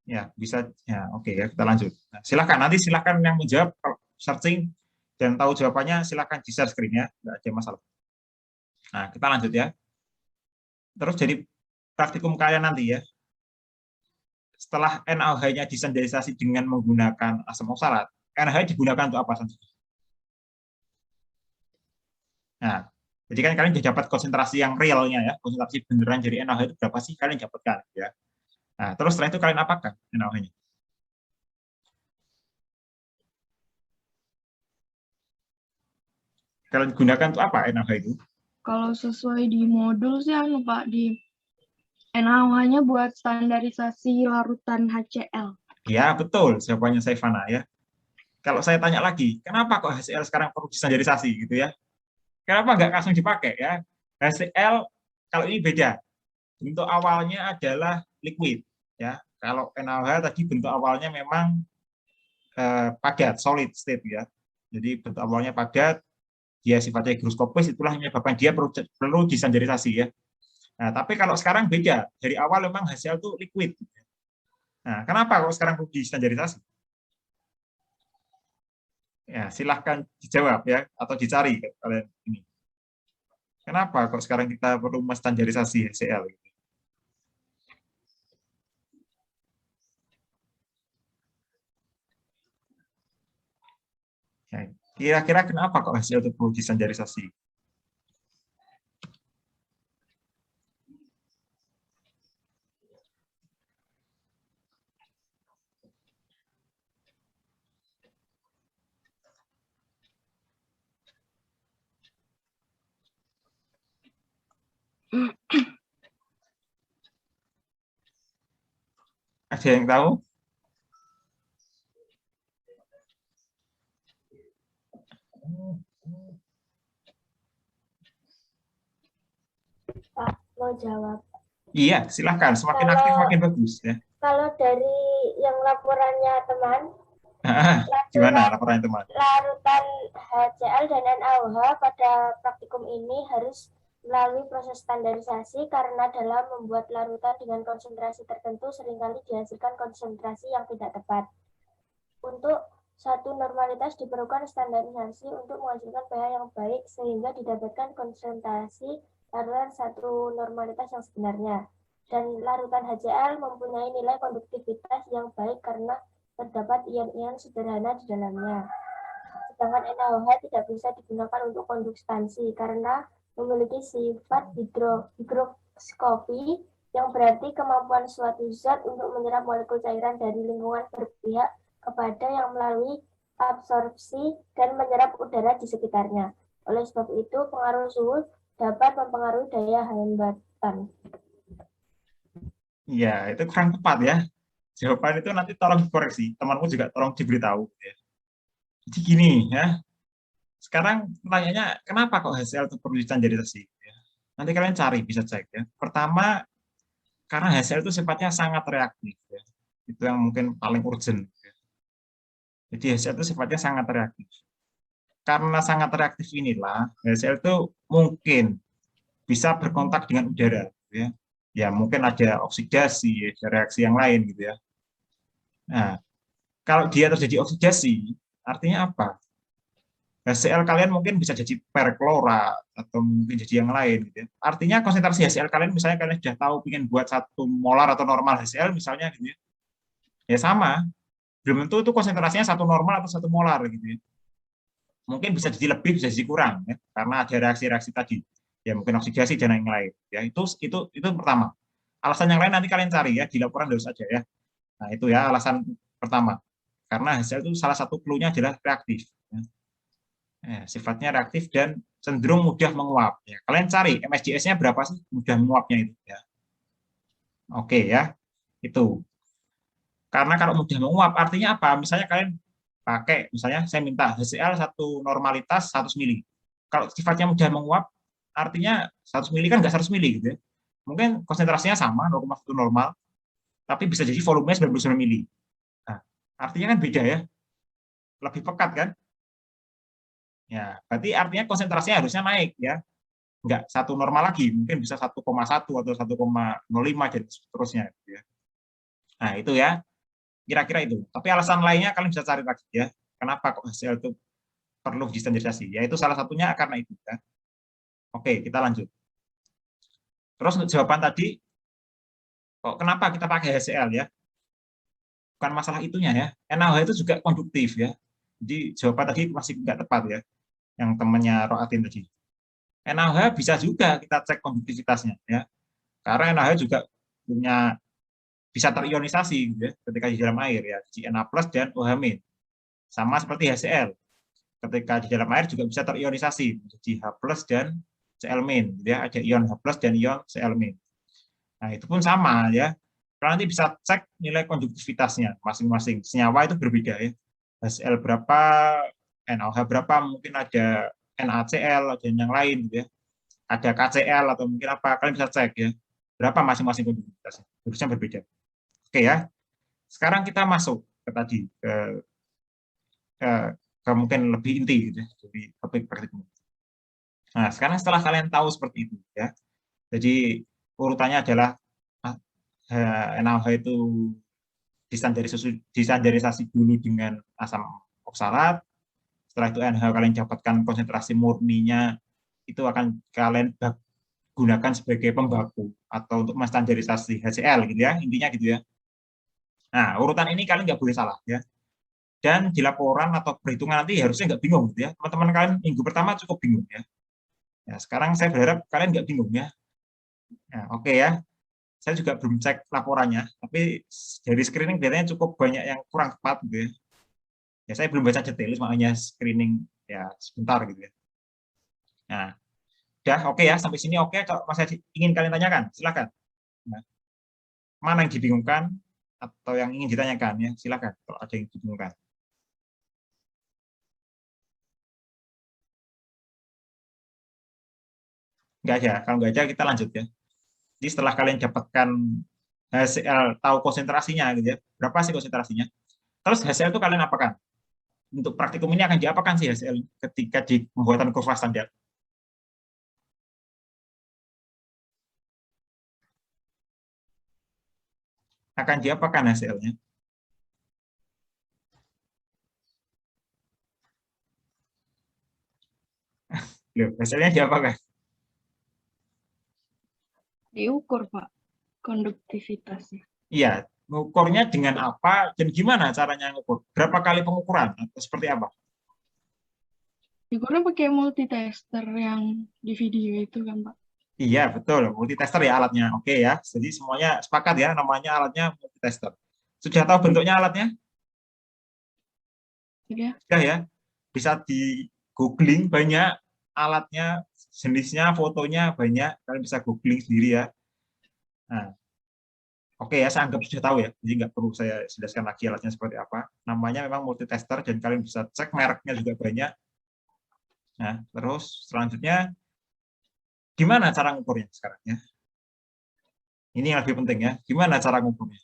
Ya bisa ya, oke ya, kita lanjut. Nah, silakan yang menjawab, searching dan tahu jawabannya silakan di share screen ya, nggak ada masalah. Nah kita lanjut ya. Terus jadi praktikum kalian nanti ya, setelah NaOH-nya distandarisasi dengan menggunakan asam oksalat, NaOH digunakan untuk apa saja? Nah jadi kan kalian sudah dapat konsentrasi yang realnya ya, konsentrasi beneran dari NaOH itu berapa sih kalian dapatkan ya. Nah terus setelah itu kalian apakan NaOH-nya? Kalian gunakan untuk apa NaOH itu? Kalau sesuai di modul sih Pak, di NaOH-nya buat standarisasi larutan HCl. Ya betul, jawabannya Saifana ya. Kalau saya tanya lagi, kenapa kok HCl sekarang perlu distandarisasi gitu ya? Kenapa nggak langsung dipakai ya? HCl kalau ini beda, bentuk awalnya adalah liquid ya. Kalau NaOH tadi bentuk awalnya memang padat, solid state ya. Jadi bentuk awalnya padat, dia sifatnya higroskopis, itulah yang menyebabkan dia perlu distandarisasi ya. Nah, tapi kalau sekarang beda, dari awal memang HCl itu liquid. Nah, kenapa kalau sekarang perlu distandarisasi? Ya, silahkan dijawab ya, atau dicari kalian ini. Kenapa kok sekarang kita perlu menstandarisasi HCl? Ya, kira-kira kenapa kok HCl itu perlu distandarisasi? Ada yang tahu? Pak, mau jawab. Iya, silahkan. Semakin aktif, makin bagus. Ya. Kalau dari yang laporannya teman, gimana laporannya teman? Larutan HCl dan NaOH pada praktikum ini harus melalui proses standarisasi karena dalam membuat larutan dengan konsentrasi tertentu seringkali dihasilkan konsentrasi yang tidak tepat. Untuk satu normalitas diperlukan standarisasi untuk menghasilkan pH yang baik sehingga didapatkan konsentrasi larutan satu normalitas yang sebenarnya. Dan larutan HCl mempunyai nilai konduktivitas yang baik karena terdapat ion-ion sederhana di dalamnya. Sedangkan NaOH tidak bisa digunakan untuk konduktansi karena memiliki sifat higroskopi yang berarti kemampuan suatu zat untuk menyerap molekul cairan dari lingkungan berpihak kepada yang melalui absorpsi, dan menyerap udara di sekitarnya. Oleh sebab itu, pengaruh suhu dapat mempengaruhi daya hambatan. Ya, itu kurang tepat ya. Jawaban itu nanti tolong dikoreksi. Temanmu juga tolong diberitahu. Ya. Jadi gini ya. Sekarang pertanyaannya, kenapa kok HCl itu perlu distandarisasi? Ya. Nanti kalian cari, bisa cek ya. Pertama, karena HCl itu sifatnya sangat reaktif. Ya. Itu yang mungkin paling urgent. Ya. Jadi HCl itu sifatnya sangat reaktif. Karena sangat reaktif inilah, HCl itu mungkin bisa berkontak dengan udara. Ya, ya mungkin ada oksidasi, ada reaksi yang lain gitu ya. Nah, kalau dia terjadi oksidasi, artinya apa? HCl kalian mungkin bisa jadi perklora atau mungkin jadi yang lain gitu ya. Artinya konsentrasi HCl kalian misalnya kalian sudah tahu ingin buat 1 molar atau normal HCl misalnya gitu ya. Ya sama, belum tentu itu konsentrasinya 1 normal atau 1 molar gitu ya. Mungkin bisa jadi lebih, bisa jadi kurang ya, karena ada reaksi-reaksi tadi. Ya mungkin oksidasi dan yang lain. Ya itu pertama. Alasan yang lain nanti kalian cari ya di laporan terus saja ya. Nah, itu ya alasan pertama. Karena HCl itu salah satu clue-nya adalah reaktif. Ya, sifatnya reaktif dan cenderung mudah menguap. Ya, kalian cari MSJS-nya berapa sih mudah menguapnya itu. Ya. Oke ya, itu. Karena kalau mudah menguap artinya apa? Misalnya kalian pakai, misalnya saya minta HCl 1 normalitas 100 mili. Kalau sifatnya mudah menguap, artinya 100 mili kan nggak 100 mili gitu ya. Mungkin konsentrasinya sama, 0,1 normal, tapi bisa jadi volumenya 99 mili. Nah, artinya kan beda ya, lebih pekat kan? Ya, berarti artinya konsentrasinya harusnya naik ya, nggak 1 normal lagi, mungkin bisa 1,1 atau 1,05 dan seterusnya. Gitu ya. Nah itu ya, kira-kira itu. Tapi alasan lainnya kalian bisa cari lagi ya, kenapa kok HCl itu perlu distandarisasi? Yaitu salah satunya karena itu. Ya. Oke, kita lanjut. Terus untuk jawaban tadi, kok kenapa kita pakai HCl ya? Bukan masalah itunya ya. NaOH itu juga konduktif ya. Jadi jawaban tadi masih nggak tepat ya, yang temannya Roatin tadi. NaOH bisa juga kita cek konduktivitasnya ya. Karena NaOH juga punya bisa terionisasi gitu ya, ketika di dalam air ya, jadi Na+ dan OH-. Sama seperti HCl. Ketika di dalam air juga bisa terionisasi menjadi H+ dan Cl-, gitu ya. Ada ion H+ dan ion Cl-. Nah, itu pun sama ya. Kalian nanti bisa cek nilai konduktivitasnya masing-masing. Senyawa itu berbeda ya. HCl berapa, NaOH berapa, mungkin ada NaCl, ada yang lain gitu ya. Ada KCl atau mungkin apa, kalian bisa cek ya. Berapa masing-masing konduktivitasnya. Harusnya berbeda. Oke ya. Sekarang kita masuk ke tadi, ke mungkin lebih inti gitu ya, jadi topik praktikum. Nah, sekarang setelah kalian tahu seperti itu ya. Jadi urutannya adalah NaOH itu distandarisasi dulu dengan asam oksalat. Setelah itu NaOH kalian dapatkan konsentrasi murninya, itu akan kalian gunakan sebagai pembaku atau untuk menstandarisasi HCl gitu ya, intinya gitu ya. Nah, urutan ini kalian nggak boleh salah ya. Dan di laporan atau perhitungan nanti harusnya nggak bingung gitu ya. Teman-teman kalian minggu pertama cukup bingung ya. Ya, sekarang saya berharap kalian nggak bingung ya. Nah, oke ya. Saya juga belum cek laporannya, tapi dari screening biasanya cukup banyak yang kurang tepat gitu ya. Ya saya belum baca detail, makanya screening ya sebentar gitu ya. Nah, udah oke ya sampai sini oke. Kalau masih ingin kalian tanyakan, silakan. Nah, mana yang dibingungkan atau yang ingin ditanyakan ya, silakan kalau ada yang dibingungkan. Nggak ada, kalau nggak ada kita lanjut ya. Jadi setelah kalian dapatkan HCl, tahu konsentrasinya gitu ya, berapa sih konsentrasinya? Terus HCl itu kalian apakan? Untuk praktikum ini akan diapakan sih HCl ketika di pembuatan kurva standar? Akan diapakan HCl-nya? Loh, HCl-nya diapakan? Diukur, Pak, konduktivitasnya. Iya, mengukurnya dengan apa dan gimana caranya mengukur? Berapa kali pengukuran atau seperti apa? Diukurnya pakai multitester yang di video itu kan, Pak? Iya, betul. Multitester ya alatnya. Oke ya. Jadi semuanya sepakat ya, namanya alatnya multitester. Sudah tahu bentuknya alatnya? Sudah ya, bisa di googling, banyak alatnya, jenisnya, fotonya banyak, kalian bisa googling sendiri ya. Nah, oke ya, saya anggap sudah tahu ya, jadi nggak perlu saya jelaskan lagi alatnya seperti apa. Namanya memang multitester dan kalian bisa cek mereknya juga banyak. Nah, terus selanjutnya gimana cara ngukurnya sekarang ya? Ini yang lebih penting ya, gimana cara ngukurnya?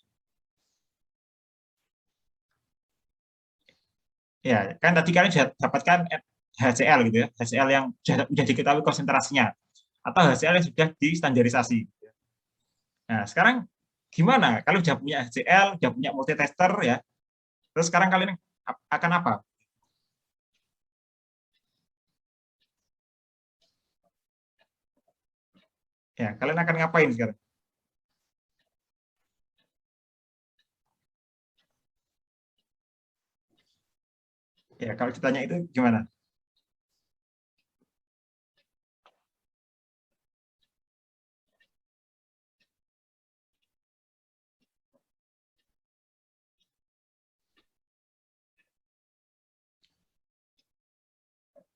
Ya, kan tadi kalian sudah dapatkan HCl gitu ya, HCl yang sudah diketahui konsentrasinya, atau HCl yang sudah distandarisasi. Nah, sekarang gimana? Kalau sudah punya HCl, sudah punya multitester ya, terus sekarang kalian akan apa? Ya, kalian akan ngapain sekarang? Ya, kalau ditanya itu gimana?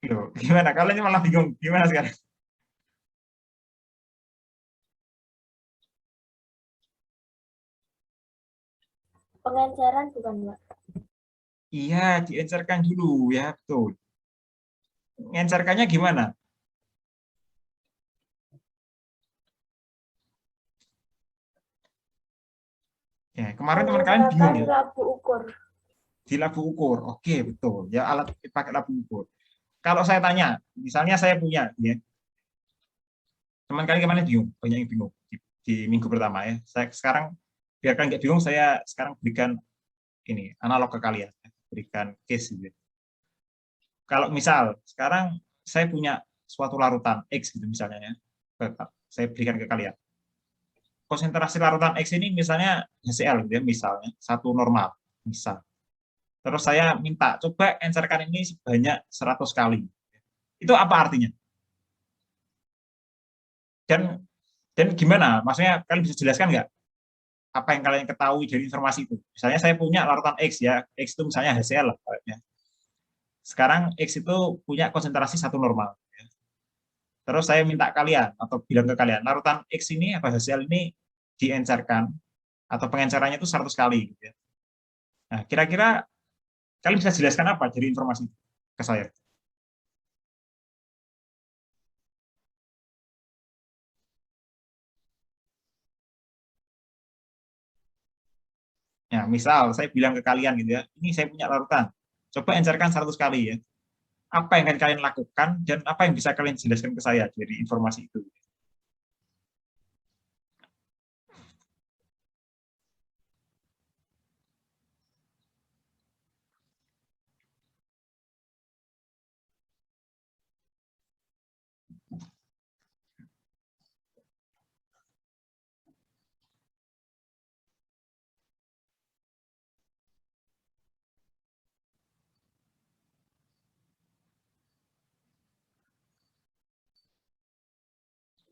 Loh, gimana? Kalian malah bingung. Gimana sekarang? Pengenceran bukan, Mbak? Iya, diencerkan dulu ya, betul. Ngencerkannya gimana? Ya, kemarin teman kalian bingung Menggunakan ya, labu ukur. di labu ukur. Oke, betul. Ya, alat pakai labu ukur. Kalau saya tanya, misalnya saya punya, ya, teman kalian kemarin bingung, banyak yang bingung di minggu pertama ya. Saya sekarang biarkan nggak bingung, saya sekarang berikan ini analog ke kalian, berikan case gitu. Kalau misal sekarang saya punya suatu larutan X gitu misalnya ya, saya berikan ke kalian. Konsentrasi larutan X ini misalnya HCl gitu ya, misalnya satu normal, misal. Terus saya minta coba encerkan ini sebanyak 100 kali. Itu apa artinya? Dan gimana? Maksudnya kalian bisa jelaskan nggak apa yang kalian ketahui dari informasi itu? Misalnya saya punya larutan X ya, X itu misalnya HCl lah. Sekarang X itu punya konsentrasi satu normal. Terus saya minta kalian atau bilang ke kalian, larutan X ini atau HCl ini diencerkan atau pengencerannya itu 100 kali. Gitu ya. Nah, kira-kira kalian bisa jelaskan apa dari informasi ke saya? Ya, misal saya bilang ke kalian gitu ya, ini saya punya larutan, coba encerkan 100 kali ya. Apa yang akan kalian lakukan dan apa yang bisa kalian jelaskan ke saya dari informasi itu?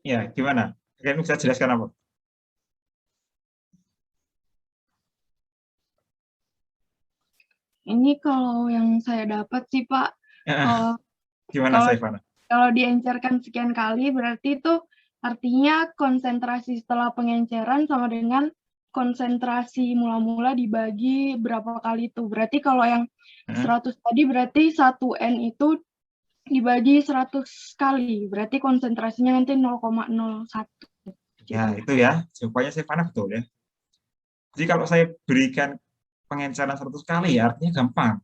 Ya, gimana? Kalian bisa jelaskan apa? Ini kalau yang saya dapat sih Pak, Gimana, Saifana? kalau diencerkan sekian kali berarti itu artinya konsentrasi setelah pengenceran sama dengan konsentrasi mula-mula dibagi berapa kali itu. Berarti kalau yang 100 tadi berarti 1N itu dibagi 100 kali. Berarti konsentrasinya nanti 0,01. Ya, itu ya. Jawabannya Saifana betul ya. Jadi kalau saya berikan pengenceran 100 kali ya artinya gampang.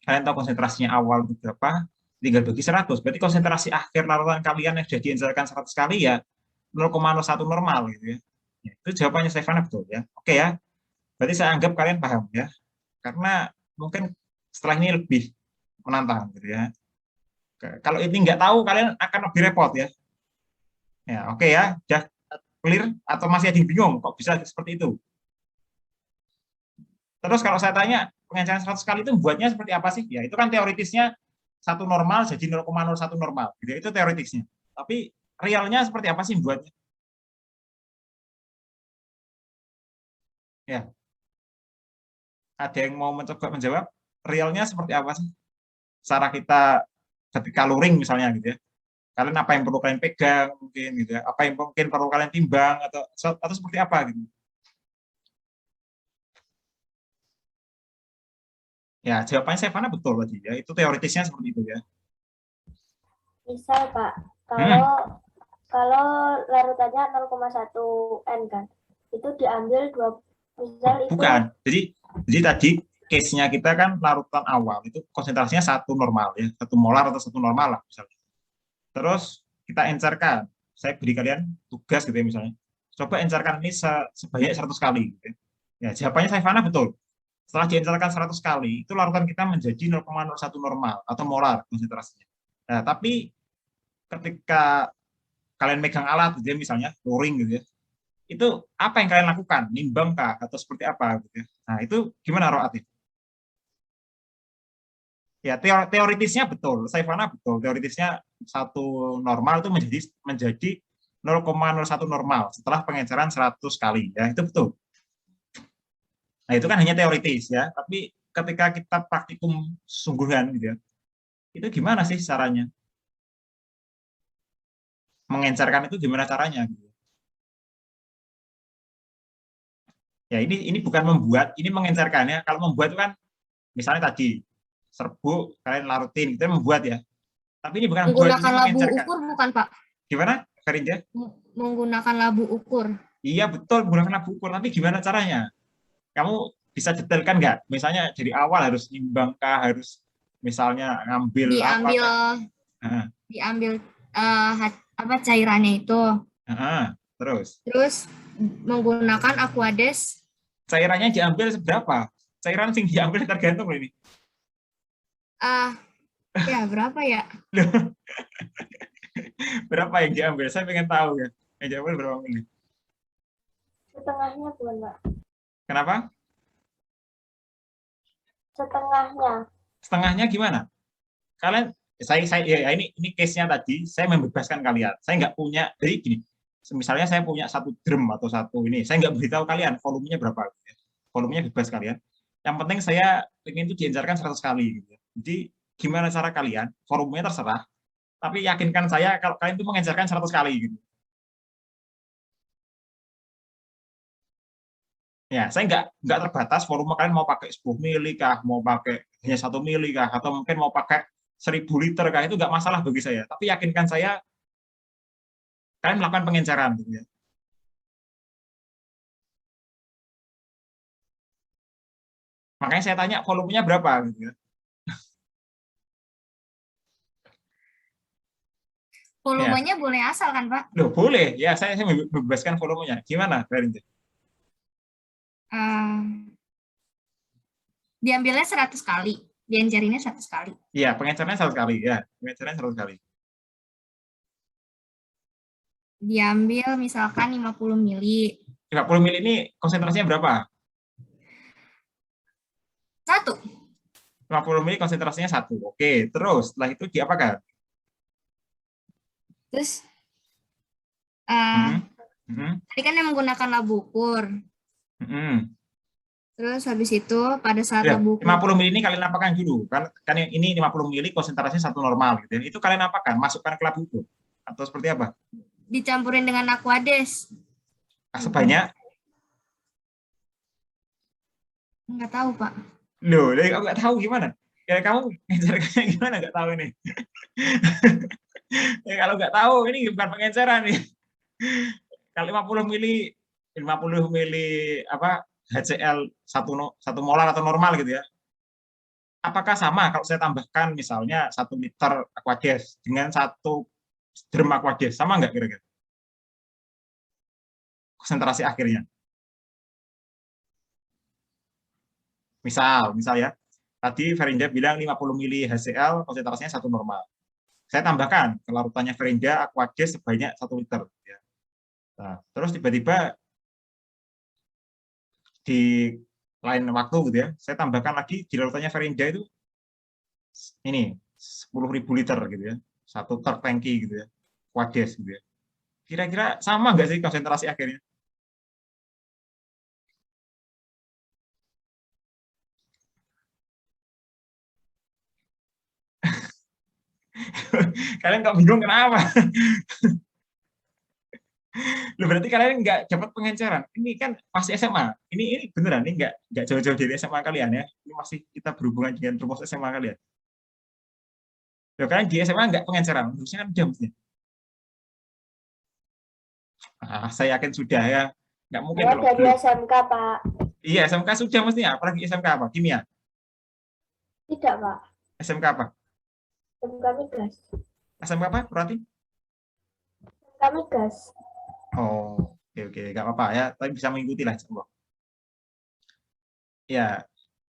Kalian tahu konsentrasinya awal itu berapa, tinggal bagi 100. Berarti konsentrasi akhir larutan kalian yang sudah diencerkan 100 kali ya 0,01 normal gitu ya. Ya, itu jawabannya Saifana betul ya. Oke ya. Berarti saya anggap kalian paham ya. Karena mungkin setelah ini lebih menantang gitu ya. Kalau ini nggak tahu kalian akan lebih repot ya. Ya, oke ya. Sudah clear atau masih ada yang bingung kok bisa seperti itu? Terus kalau saya tanya, pengenceran 100 kali itu buatnya seperti apa sih? Ya, itu kan teoritisnya satu normal jadi 0,01 normal. Gitu. Itu teoritisnya. Tapi realnya seperti apa sih buatnya? Ya. Ada yang mau mencoba menjawab? realnya seperti apa sih? Cara kita ketika luring misalnya gitu ya. Kalian apa yang perlu kalian pegang mungkin gitu ya. Apa yang mungkin perlu kalian timbang atau seperti apa gitu. Ya, jawabannya Sevana betul tadi ya. Itu teoritisnya seperti itu ya. Misal Pak, Hmm. kalau larutannya 0,1 N kan, itu diambil misal itu. Bukan. Jadi tadi case-nya kita kan larutan awal itu konsentrasinya 1 normal ya, 1 molar atau 1 normal lah misalnya. Terus kita encerkan. Saya beri kalian tugas gitu ya misalnya. Coba encerkan ini sebanyak 100 kali gitu ya. Ya, jawabannya Sevana betul. Setelah diencerkan 100 kali, itu larutan kita menjadi 0,01 normal atau molar konsentrasinya. Nah, tapi ketika kalian megang alat gitu ya, misalnya luring gitu ya, itu apa yang kalian lakukan? Nimbang kah atau seperti apa gitu ya? Nah, itu gimana Roatif? Ya, teoritisnya betul, Sevana betul. Teoritisnya 1 normal itu menjadi 0,01 normal setelah pengenceran 100 kali ya, itu betul. Nah, itu kan hanya teoritis ya, tapi ketika kita praktikum sungguhan gitu ya, itu gimana sih caranya? Mengencerkan itu gimana caranya gitu. Ya, ini bukan membuat, ini mengencerkannya. Kalau membuat itu kan misalnya tadi serbuk kalian larutin, itu membuat ya. Tapi ini bukan membuat, ini Menggunakan labu mengencerkan. ukur bukan, Pak? Gimana, Ferinja? Menggunakan labu ukur. Iya, betul, menggunakan labu ukur. Tapi gimana caranya? Kamu bisa detailkan nggak? Misalnya dari awal harus nimbangkah, harus misalnya ngambil Diambil apa? diambil apa cairannya itu. Terus Menggunakan Aquades. cairannya diambil seberapa? Cairan yang diambil tergantung ini. Ya berapa ya? Berapa yang diambil? Saya pengen tahu ya. Yang diambil berapa mili? Setengahnya bukan Pak? Kenapa? Setengahnya. Setengahnya gimana? Kalian, ya ini case-nya tadi, saya membebaskan kalian. Saya nggak punya, jadi gini, misalnya saya punya 1 drum atau 1 ini, saya nggak beritahu kalian volumenya berapa. Gitu ya. Volumenya bebas kalian. Yang penting saya ingin itu diencerkan 100 kali. Gitu ya. Jadi gimana cara kalian, volumenya terserah, tapi yakinkan saya kalau kalian itu mengencerkan 100 kali. Gitu. Ya, saya nggak terbatas volume kalian mau pakai 10 mili kah, mau pakai hanya 1 mili kah, atau mungkin mau pakai 1000 liter kah, itu nggak masalah bagi saya. Tapi yakinkan saya kalian melakukan pengenceran. Gitu ya. Makanya saya tanya volumenya berapa. Gitu ya. Volumenya ya. Boleh asal kan, Pak? Loh, boleh. Ya, saya membebaskan volumenya. Gimana, Ferinja? Diambilnya 100 kali. Diencerinnya 100 kali. Iya, pengencerannya 100 kali. Ya, pengencerannya 100 kali. Diambil misalkan 50 mili. 50 mili ini konsentrasinya berapa? 1. 50 mili konsentrasinya 1. Oke, terus setelah itu diapakan? Terus tadi kan yang menggunakan labu ukur. Terus habis itu pada saat ya, labu ukur 50 mili ini kalian apakan dulu? Kan yang ini 50 mili konsentrasinya 1 normal gitu. Itu kalian apakan? Masukkan ke labu ukur atau seperti apa? Dicampurin dengan Aquades. Sebanyak? Nggak tahu, Pak. Loh, kamu nggak tahu gimana? Ya kamu ngencerkannya gimana nggak tahu ini? Ya, kalau nggak tahu ini bukan pengenceran nih. Kalau 50 mili apa HCl 1 molar atau normal gitu ya. Apakah sama kalau saya tambahkan misalnya 1 liter Aquades dengan 1 drum Aquades, sama nggak kira-kira? Konsentrasi akhirnya. Misal ya, tadi Ferinja bilang 50 mili HCl konsentrasinya 1 normal. Saya tambahkan ke larutannya Ferinja Aquades sebanyak 1 liter. Ya. Nah, terus tiba-tiba di lain waktu gitu ya, saya tambahkan lagi di larutannya Ferinja itu ini 10.000 liter gitu ya, 1 tertangki gitu ya, Aquades gitu ya. Kira-kira sama nggak sih konsentrasi akhirnya? Kalian kok bingung kenapa? Loh, berarti kalian nggak dapat pengenceran. Ini kan masih SMA. Ini beneran, ini nggak jauh-jauh dari SMA kalian ya. Ini masih kita berhubungan dengan rumus SMA kalian. Loh, kalian di SMA nggak pengenceran, harusnya kan udah mestinya. Saya yakin sudah ya. Nggak mungkin Saya kalau dari belum. SMK, Pak. Iya, SMK sudah mestinya. Apalagi SMK apa? Kimia. Tidak, Pak. SMK apa? SMK Migas. SMK apa? Berarti? SMK Migas. Oh, oke, nggak apa-apa ya. Tapi bisa mengikuti lah, insya Allah. Ya,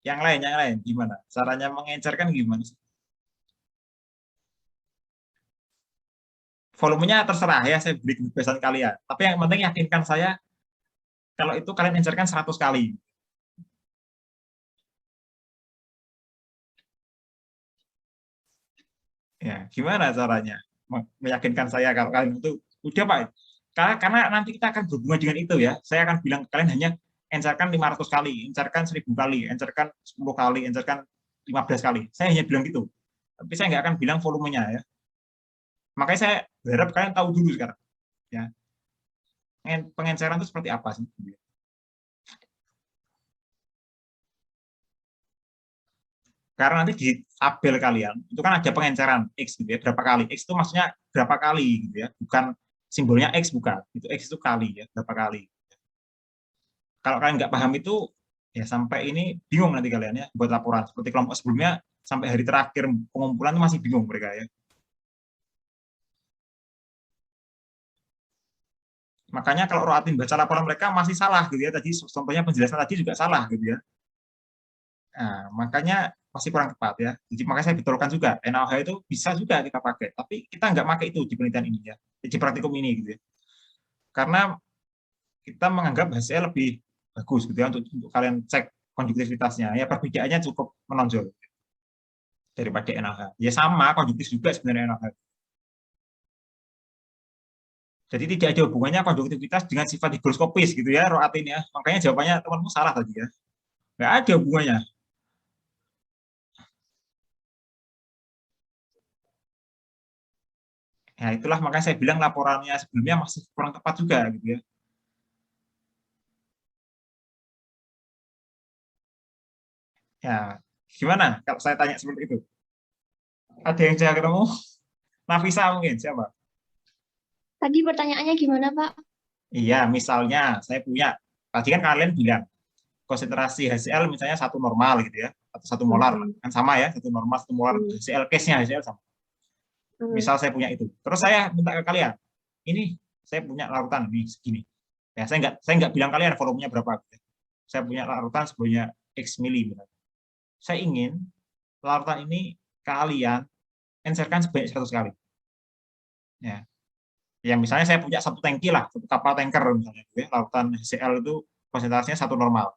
yang lain gimana? Caranya mengencerkan gimana sih? Volumenya terserah ya, saya beri kebebasan kalian. Tapi yang penting yakinkan saya kalau itu kalian encerkan 100 kali. Ya, gimana caranya meyakinkan saya kalau kalian itu udah Pak? Karena nanti kita akan berhubungan dengan itu ya. Saya akan bilang ke kalian hanya encerkan 500 kali, encerkan 1000 kali, encerkan 10 kali, encerkan 15 kali. Saya hanya bilang gitu. Tapi saya nggak akan bilang volumenya ya. Makanya saya berharap kalian tahu dulu sekarang. Ya. Pengenceran itu seperti apa sih? Karena nanti di tabel kalian itu kan ada pengenceran X gitu ya, berapa kali. X itu maksudnya berapa kali gitu ya, bukan simbolnya X, bukan. Itu X itu kali ya, berapa kali. Kalau kalian nggak paham itu, ya sampai ini bingung nanti kalian ya buat laporan. Seperti kelompok sebelumnya, sampai hari terakhir pengumpulan itu masih bingung mereka ya. Makanya kalau Roatin baca laporan mereka masih salah gitu ya, tadi contohnya penjelasan tadi juga salah gitu ya. Nah, makanya masih kurang tepat ya. Jadi makanya saya betulkan juga, NaOH itu bisa juga kita pakai, tapi kita nggak pakai itu di penelitian ini ya, di praktikum ini gitu ya. Karena kita menganggap hasilnya lebih bagus gitu ya untuk kalian cek konjuktivitasnya. Ya perbedaannya cukup menonjol daripada NaOH. Ya sama konjuktif juga sebenarnya NaOH. Jadi tidak ada hubungannya konjuktivitas dengan sifat higroskopis gitu ya, Roatin ya. Makanya jawabannya temanmu salah tadi ya. Nggak ada hubungannya. Ya itulah makanya saya bilang laporannya sebelumnya masih kurang tepat juga gitu ya. Ya, gimana kalau saya tanya seperti itu? Ada yang saya ketemu? Nafisa mungkin, siapa? Tadi pertanyaannya gimana, Pak? Iya, misalnya saya punya, tadi kan kalian bilang, konsentrasi HCl misalnya 1 normal gitu ya, atau 1 molar, kan sama ya, 1 normal, 1 molar, HCl case-nya HCl sama. Misal saya punya itu, terus saya minta ke kalian, ini saya punya larutan ini segini. Ya, saya nggak bilang kalian volumenya berapa. Gitu. Saya punya larutan sebanyak X mili. Saya ingin larutan ini kalian encerkan sebanyak 100 kali. Ya. Ya misalnya saya punya 1 tangki lah, 1 kapal tanker misalnya, gitu ya. Larutan HCl itu konsentrasinya 1 normal.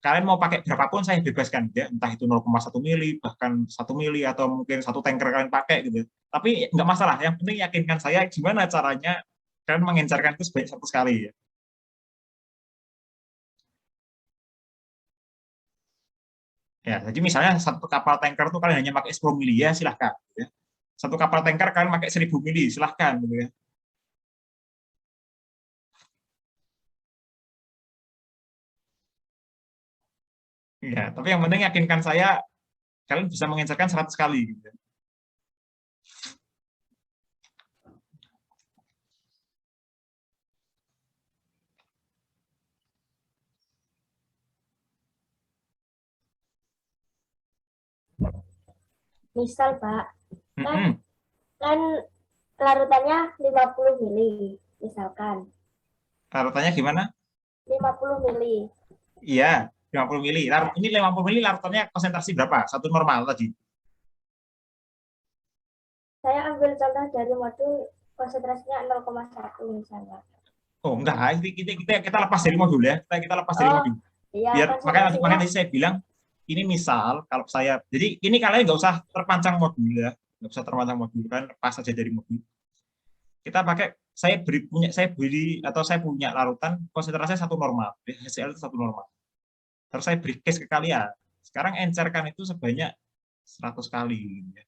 Kalian mau pakai berapapun saya bebaskan, ya. Entah itu 0,1 mili, bahkan 1 mili atau mungkin 1 tanker kalian pakai gitu. Tapi nggak masalah. Yang penting yakinkan saya gimana caranya kalian mengencerkan itu sebanyak 100 kali ya. Ya, jadi misalnya 1 kapal tanker itu kalian hanya pakai 10 mili ya silahkan. Gitu ya. 1 kapal tanker kalian pakai 1000 mili silahkan gitu ya. Ya, tapi yang penting yakinkan saya kalian bisa mengencerkan 100 kali gitu. Misal, Pak, kan larutannya 50 mili, misalkan. Larutannya gimana? 50 mili. Iya, 50 mili. Ini 50 mili larutannya konsentrasi berapa? 1 normal tadi. Saya ambil contoh dari modul konsentrasinya 0,1 misalnya. Oh, enggak. Kita lepas dari modul ya. Kita lepas dari modul. Iya, Biar makanya saya bilang ini misal kalau saya, jadi ini kalian nggak usah terpancang modul ya, nggak usah terpancang modul kan, pas saja dari modul. Kita pakai saya punya larutan konsentrasinya 1 normal, HCl itu 1 normal. Terus saya beri case ke kalian. Sekarang encerkan itu sebanyak 100 kali. Gitu ya.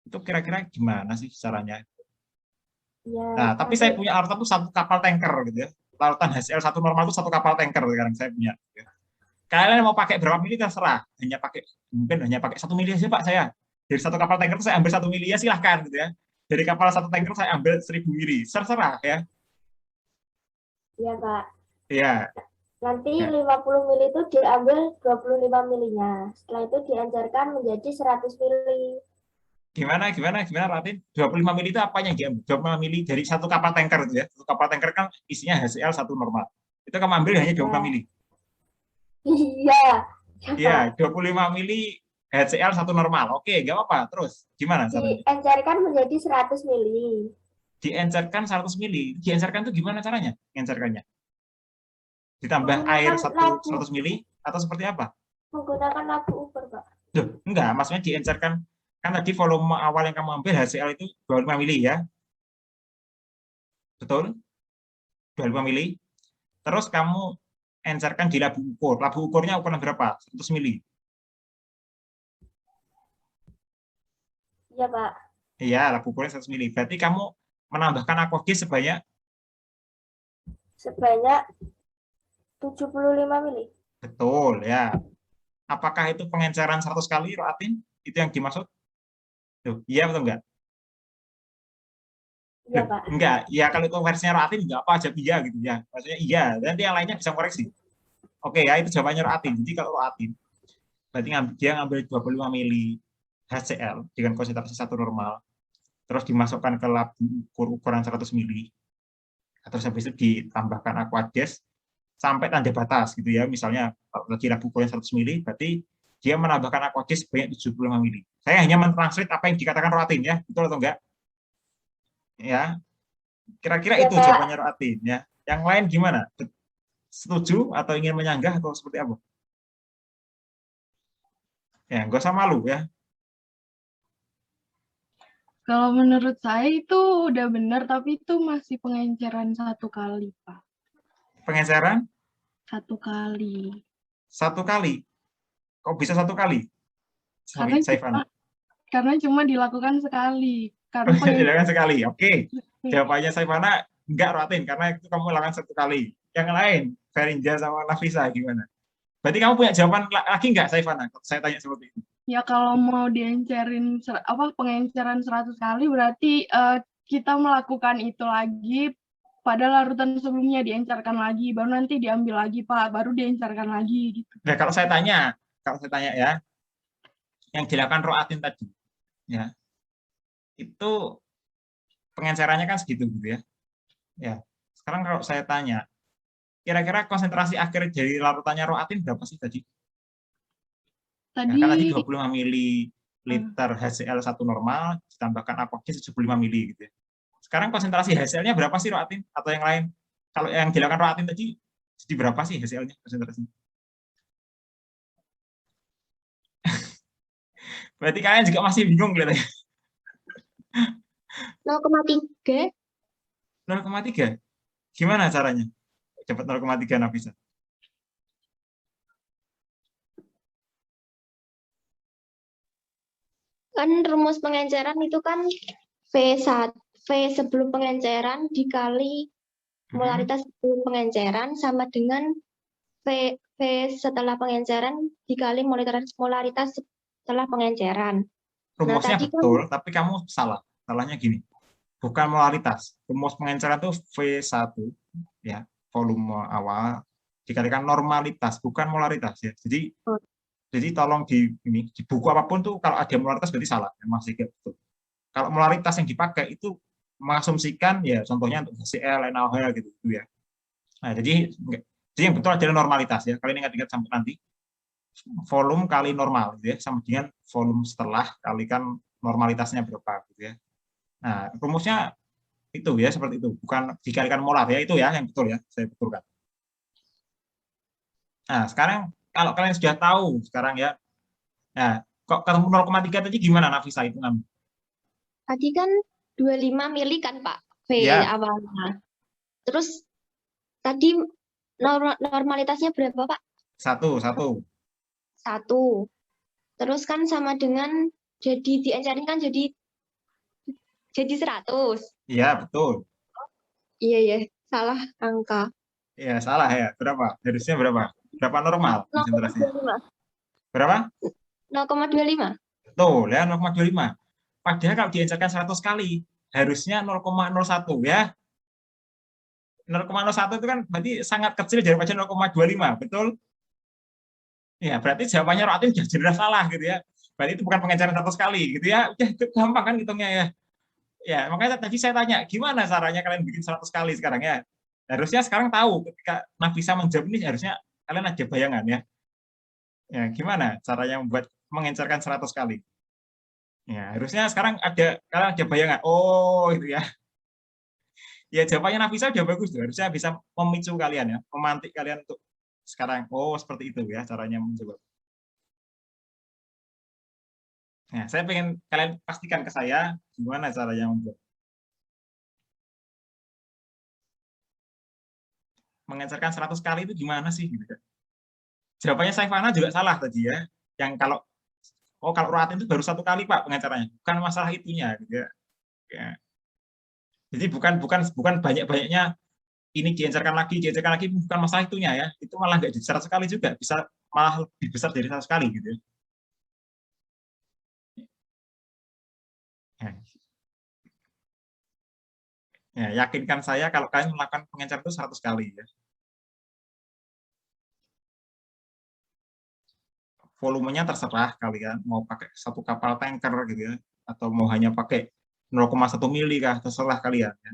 Itu kira-kira gimana sih caranya? Ya, Nah, tapi saya punya larutan itu satu kapal tanker gitu ya. Larutan HCl1 normal itu satu kapal tanker sekarang saya punya. Gitu ya. Kalian mau pakai berapa mili terserah. Mungkin hanya pakai 1 mili aja Pak saya. Dari satu kapal tanker saya ambil 1 mili ya silahkan gitu ya. Dari kapal satu tanker saya ambil 1000 mili. Terserah ya. Iya, Pak. Iya. Nanti Ya. 50 mili itu diambil 25 milinya. Setelah itu diencerkan menjadi 100 mili. Gimana Ratin? 25 mili itu apanya yang diambil? 25 mili dari satu kapal tanker itu ya. Satu kapal tanker kan isinya HCl1 normal. Itu kamu ambil hanya 25 mili. Iya. Iya, 25 mili HCl1 normal. Oke, nggak apa-apa. Terus gimana caranya? Diencerkan menjadi 100 mili. Diencerkan 100 mili. Diencerkan itu gimana caranya? Encerkannya? Ditambah Menggunakan air labu. 100 mili atau seperti apa? Menggunakan labu ukur, Pak. Duh, enggak, maksudnya diencerkan. Kan tadi volume awal yang kamu ambil HCl itu 25 mili ya. Betul? 25 mili. Terus kamu encerkan di labu ukur. Labu ukurnya ukuran berapa? 100 mili. Iya, Pak. Iya, labu ukurnya 100 mili. Berarti kamu menambahkan aquagas sebanyak 75 mili. betul ya. Apakah itu pengenceran 100 kali, Roatin? Itu yang dimaksud? Tuh, iya atau enggak? Iya, Pak. Enggak, ya kalau itu versinya Roatin enggak apa aja iya gitu ya. Maksudnya iya, nanti yang lainnya bisa koreksi. Oke ya, itu jawabannya Roatin. Jadi kalau Roatin, berarti dia ngambil 25 mili HCl dengan konsentrasi 1 normal, terus dimasukkan ke labu ukuran 100 mili, terus habis itu ditambahkan aquagas sampai tanda batas gitu ya. Misalnya kalau lagi labu ukuran 100 mili, berarti dia menambahkan aquagas sebanyak 75 mili. Saya hanya mentranslate apa yang dikatakan Roatin ya, betul atau enggak? Ya, kira-kira itu jawabannya Roatin ya. Yang lain gimana? Setuju atau ingin menyanggah atau seperti apa? Ya, nggak usah malu ya. Kalau menurut saya itu udah benar, tapi itu masih pengenceran 1 kali, Pak. Pengenceran? 1 kali. 1 kali? Kok bisa 1 kali? Karena cuma dilakukan sekali. Karena dilakukan sekali, oke. Jawabannya Saifana, enggak Roatin, karena itu kamu lakukan 1 kali. Yang lain, Ferinja sama Nafisa gimana? Berarti kamu punya jawaban lagi enggak, Saifana? Saya tanya seperti itu. Ya kalau mau diencerin pengenceran 100 kali berarti kita melakukan itu lagi pada larutan sebelumnya, diencerkan lagi, baru nanti diambil lagi Pak, baru diencerkan lagi gitu. Nah, kalau saya tanya ya, yang dilakukan Roatin tadi, ya, itu pengencerannya kan segitu gitu ya. Ya, sekarang kalau saya tanya, kira-kira konsentrasi akhir dari larutannya Roatin berapa sih tadi? Nah, kan tadi 25 mililiter HCl1 normal ditambahkan aquagas 75 mili gitu ya. Sekarang konsentrasi HCl-nya berapa sih Roatin atau yang lain? Kalau yang dilakukan Roatin tadi jadi berapa sih HCl-nya konsentrasinya? Berarti kalian juga masih bingung kelihatannya. 0,3. 0,3. Gimana caranya? Dapat 0,3 Nafisa. Kan rumus pengenceran itu kan V1, V sebelum pengenceran dikali molaritas sebelum pengenceran sama dengan V setelah pengenceran dikali molaritas setelah pengenceran. Rumusnya betul, tapi kamu salah. Salahnya gini, bukan molaritas. Rumus pengenceran itu V1, ya, volume awal, dikalikan normalitas, bukan molaritas. Ya. Jadi tolong di buku apapun tuh kalau ada molaritas berarti salah, masih betul. Kalau molaritas yang dipakai itu mengasumsikan ya contohnya untuk HCl, NaOH gitu ya. Nah, jadi yang betul adalah normalitas ya. Kalian ingat-ingat sampai nanti volume kali normal gitu ya, sama dengan volume setelah kalikan normalitasnya berapa gitu ya. Nah, rumusnya itu ya seperti itu, bukan dikalikan molar ya, itu ya yang betul ya, saya betulkan. Nah, sekarang kalau kalian sudah tahu sekarang ya, nah kok ketemu 0,3 tadi gimana Nafisa itu kan? Tadi kan 25 mili kan Pak, V ya. Awalnya. Terus tadi normalitasnya berapa Pak? 1. Terus kan sama dengan jadi diencerin kan jadi jadi 100. Iya, betul. Iya ya, salah angka. Iya, salah ya. Berapa? Harusnya berapa? Berapa normal konsentrasinya? 0,25. Berapa? 0,25. Tuh, ya 0,25. Padahal kalau diencerkan 100 kali, harusnya 0,01 ya. 0,01 itu kan berarti sangat kecil daripada 0,25, betul? Ya, berarti jawabannya Roatin sudah jelas salah gitu ya. Berarti itu bukan pengejaran 100 kali gitu ya. Udah itu gampang kan hitungnya ya. Ya, makanya tadi saya tanya, gimana caranya kalian bikin 100 kali sekarang ya? Harusnya sekarang tahu ketika Nafisa menjawab ini harusnya kalian ada bayangan ya. Ya, gimana caranya membuat mengencerkan 100 kali? Ya, harusnya sekarang kalian ada bayangan. Oh, itu ya. Ya, jawabannya Nafisa udah bagus tuh. Harusnya bisa memicu kalian ya, memantik kalian untuk sekarang. Oh, seperti itu ya caranya menjawab. Nah, saya pengen kalian pastikan ke saya gimana caranya membuat mengencerkan 100 kali itu gimana sih gitu kan. Jawabannya Saifana juga salah tadi ya. Yang kalau Roatin itu baru 1 kali Pak pengencerannya. Bukan masalah itunya gitu ya. Ya. Jadi bukan banyak-banyaknya ini diencerkan lagi bukan masalah itunya ya. Itu malah nggak di 100 kali juga, bisa malah lebih besar dari 100 kali gitu ya. Ya, yakinkan saya kalau kalian melakukan pengenceran itu 100 kali ya. Volumenya terserah kalian mau pakai 1 kapal tanker gitu ya, atau mau hanya pakai 0,1 mili kah, terserah kalian ya.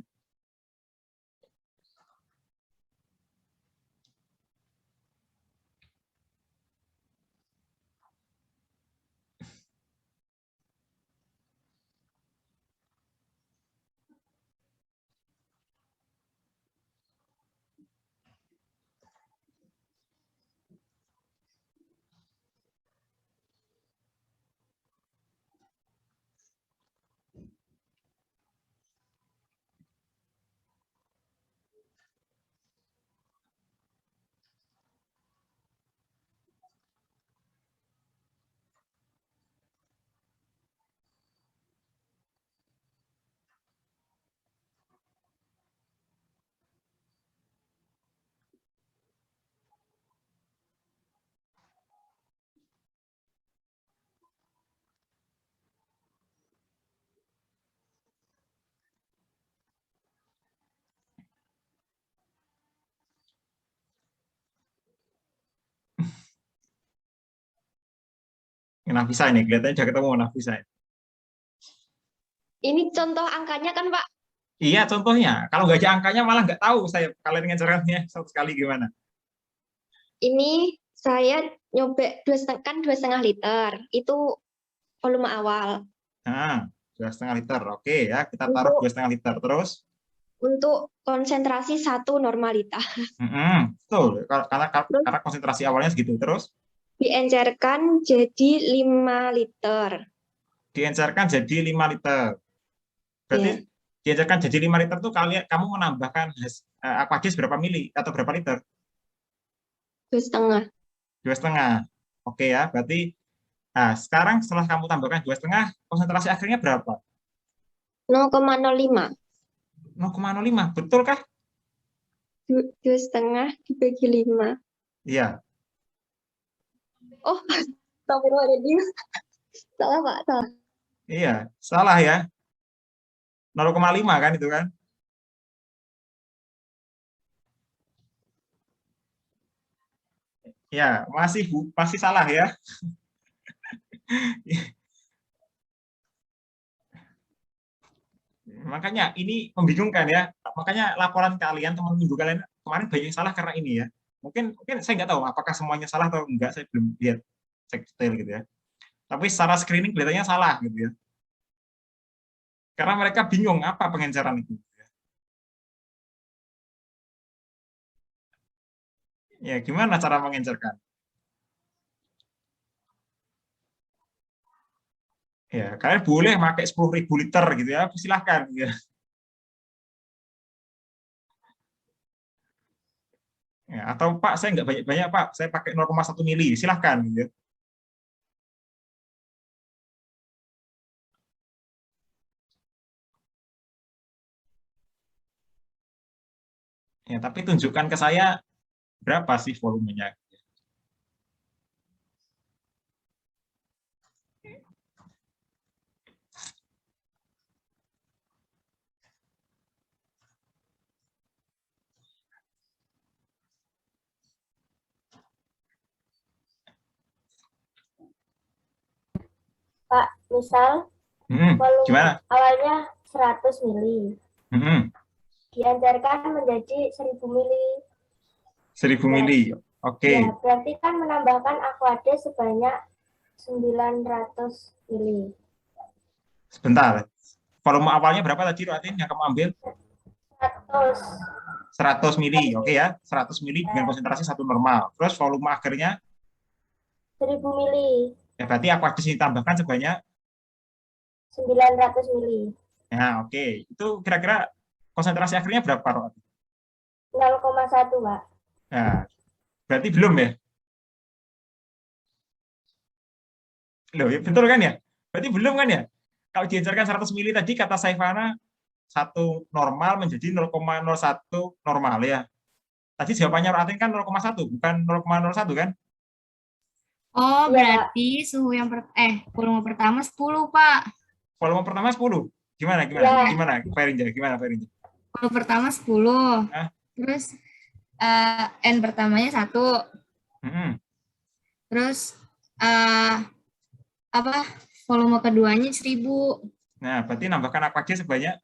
Nafisa ini, kelihatannya udah ketemu Nafisa. Ini contoh angkanya kan Pak? Iya, contohnya. Kalau nggak ada angkanya malah nggak tahu saya kalian ngecerkannya 100 kali gimana. Ini saya nyobek 2,5 liter. Itu volume awal. Nah, 2,5 liter. Oke ya, kita taruh 2,5 liter terus. Untuk konsentrasi 1 normalitas. Betul, karena konsentrasi awalnya segitu. Terus? Diencerkan jadi 5 liter. Diencerkan jadi 5 liter. Berarti diencerkan jadi 5 liter itu kamu menambahkan aquagis berapa mili atau berapa liter? 2,5. 2,5. Oke ya, berarti sekarang setelah kamu tambahkan 2,5, konsentrasi akhirnya berapa? 0,05. 0,05, betul kah? 2,5 dibagi 5. Iya. Oh, astagfirullahaladzim. Salah Pak, salah. Iya, salah ya. 0,5 kan itu kan? Ya, masih salah ya. Makanya ini membingungkan ya. Makanya laporan kalian, teman minggu kalian kemarin banyak yang salah karena ini ya. Mungkin saya nggak tahu apakah semuanya salah atau enggak, saya belum lihat cek detail gitu ya. Tapi secara screening kelihatannya salah gitu ya. Karena mereka bingung apa pengenceran itu. Ya, gimana cara mengencerkan? Ya, kalian boleh pakai 10.000 liter gitu ya, silahkan. Ya. Ya, atau Pak, saya nggak banyak-banyak Pak, saya pakai 0,1 mili, silahkan. Gitu. Ya, tapi tunjukkan ke saya berapa sih volumenya. Pak, misal volume Gimana? awalnya 100 mili, dianjarkan menjadi 1000 mili. 1000 mili. Oke. Ya, berarti kan menambahkan aquades sebanyak 900 mili. Sebentar. Volume awalnya berapa tadi, Roatin, yang kamu ambil? 100. 100 mili. Oke ya. 100 mili dengan konsentrasi 1 normal. Terus volume akhirnya? 1000 mili. Ya, berarti aquades ini tambahkan sebanyak? 900 mili. Ya, oke. Itu kira-kira konsentrasi akhirnya berapa, Roatin? 0,1, Pak. Nah, berarti belum ya? Loh, ya betul kan ya? Berarti belum kan ya? Kalau diajarkan 100 mili tadi, kata Saifana, 1 normal menjadi 0,01 normal ya. Tadi jawabannya Roatin kan 0,1, bukan 0,01 kan? Oh, Iya, berarti suhu yang volume pertama 10, Pak. Volume pertama 10. Gimana? Ya. Gimana, Ferinja? Gimana, Ferinja? Volume pertama 10. Hah? Terus N pertamanya 1. Terus volume keduanya 1000. Nah, berarti nambahkan aquades sebanyak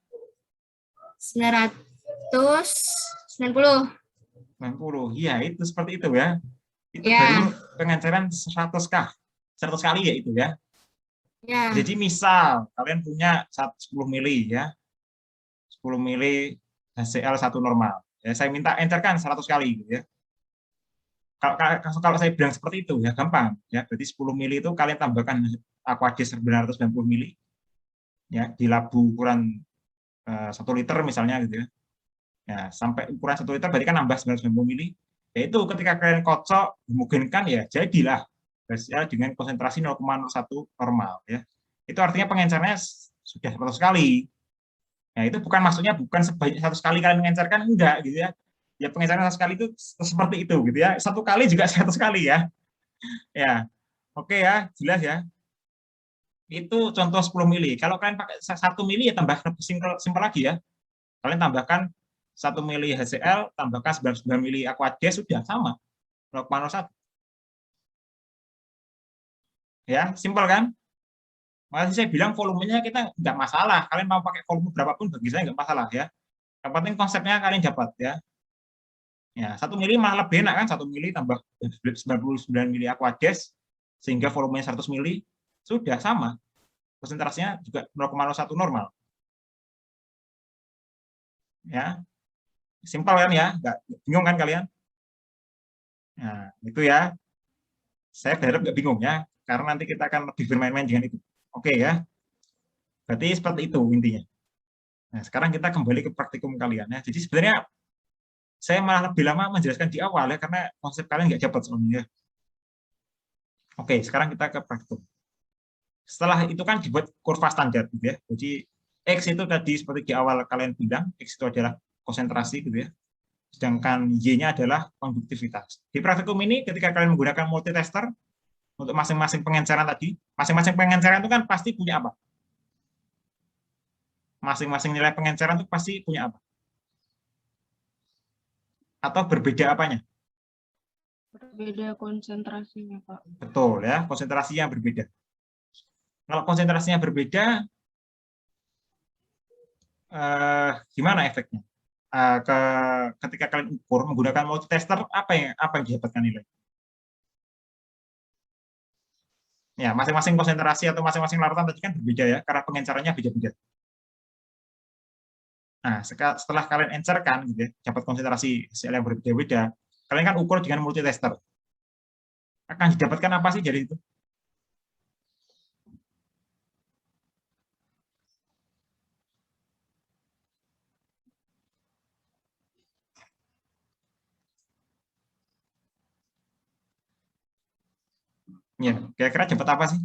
990. 90. Iya, itu seperti itu ya. Itu Ya. baru pengenceran 100K. 100 kali ya itu ya. Ya. Jadi misal kalian punya 10 mili ya. 10 mili HCl 1 normal. Ya, saya minta encerkan 100 kali gitu ya. Kalau saya bilang seperti itu ya gampang ya. Berarti 10 mili itu kalian tambahkan aquades 990 mili ya di labu ukuran 1 liter misalnya gitu ya. Ya, sampai ukuran 1 liter berarti kan nambah 990 mili. Yaitu ketika kalian kocok dimungkinkan ya jadilah HCl dengan konsentrasi 0,01 normal ya. Itu artinya pengencernya sudah 100 kali. Nah, itu bukan maksudnya bukan sebanyak 100 kali kalian mengencerkan, enggak gitu ya. Ya pengenceran 100 kali itu seperti itu gitu ya. 1 kali juga 100 kali ya. Ya. Oke ya, jelas ya. Itu contoh 10 mili. Kalau kalian pakai 1 mili ya tambah lebih simpel lagi ya. Kalian tambahkan 1 mili HCl, tambahkan 99 mili aquades, sudah sama. 0,01. Ya, simpel kan? Makanya saya bilang volumenya kita nggak masalah. Kalian mau pakai volume berapapun bagi saya nggak masalah ya. Yang penting konsepnya kalian dapat ya. Ya, 1 mili malah lebih enak kan, 1 mili tambah 99 mili aquades sehingga volumenya 100 mili sudah sama. Konsentrasinya juga 0,01 normal. Ya. Simpel kan ya? Nggak bingung kan kalian? Nah, itu ya. Saya berharap nggak bingung ya, karena nanti kita akan lebih bermain-main dengan itu. Oke ya. Berarti seperti itu intinya. Nah, sekarang kita kembali ke praktikum kalian ya. Jadi sebenarnya saya malah lebih lama menjelaskan di awal ya, karena konsep kalian nggak dapat soalnya. Oke, sekarang kita ke praktikum. Setelah itu kan dibuat kurva standar gitu ya. Jadi X itu tadi seperti di awal kalian bilang, X itu adalah konsentrasi gitu ya. Sedangkan Y-nya adalah konduktivitas. Di praktikum ini ketika kalian menggunakan multitester untuk masing-masing pengenceran tadi, masing-masing pengenceran itu kan pasti punya apa? Masing-masing nilai pengenceran itu pasti punya apa? Atau berbeda apanya? Berbeda konsentrasinya, Pak. Betul ya, konsentrasinya berbeda. Kalau konsentrasinya berbeda, gimana efeknya? Ketika kalian ukur menggunakan multitester, apa yang didapatkan nilai? Ya, masing-masing konsentrasi atau masing-masing larutan tadi kan berbeda ya, karena pengencerannya beda-beda. Nah, setelah kalian encerkan gitu ya, dapat konsentrasi sel yang berbeda-beda, kalian kan ukur dengan multitester. Akan didapatkan apa sih dari itu? Ya, kira-kira dapat apa sih?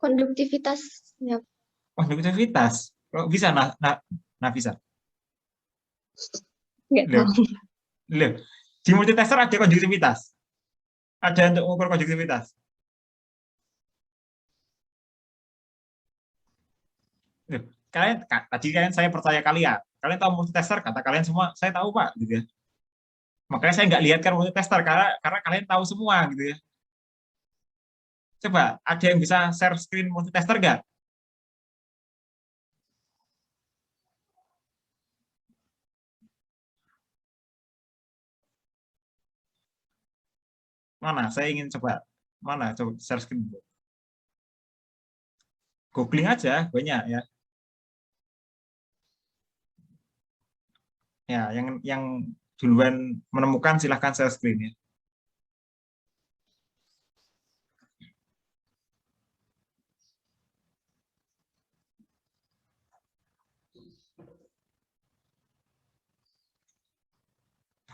Konduktivitasnya. Konduktivitas. Kok bisa bisa? Nggak Loh, tahu. loh. Di multitester ada konduktivitas. Ada untuk mengukur konduktivitas. Loh, tadi saya percaya kalian. Kalian tahu multitester, kata kalian semua, saya tahu Pak, gitu ya. Makanya saya nggak lihat kan multitester karena kalian tahu semua gitu ya. Coba ada yang bisa share screen multitester nggak? Mana? Saya ingin coba. Mana? Coba share screen. Googling aja banyak ya. Ya, yang duluan menemukan silahkan share screen ya.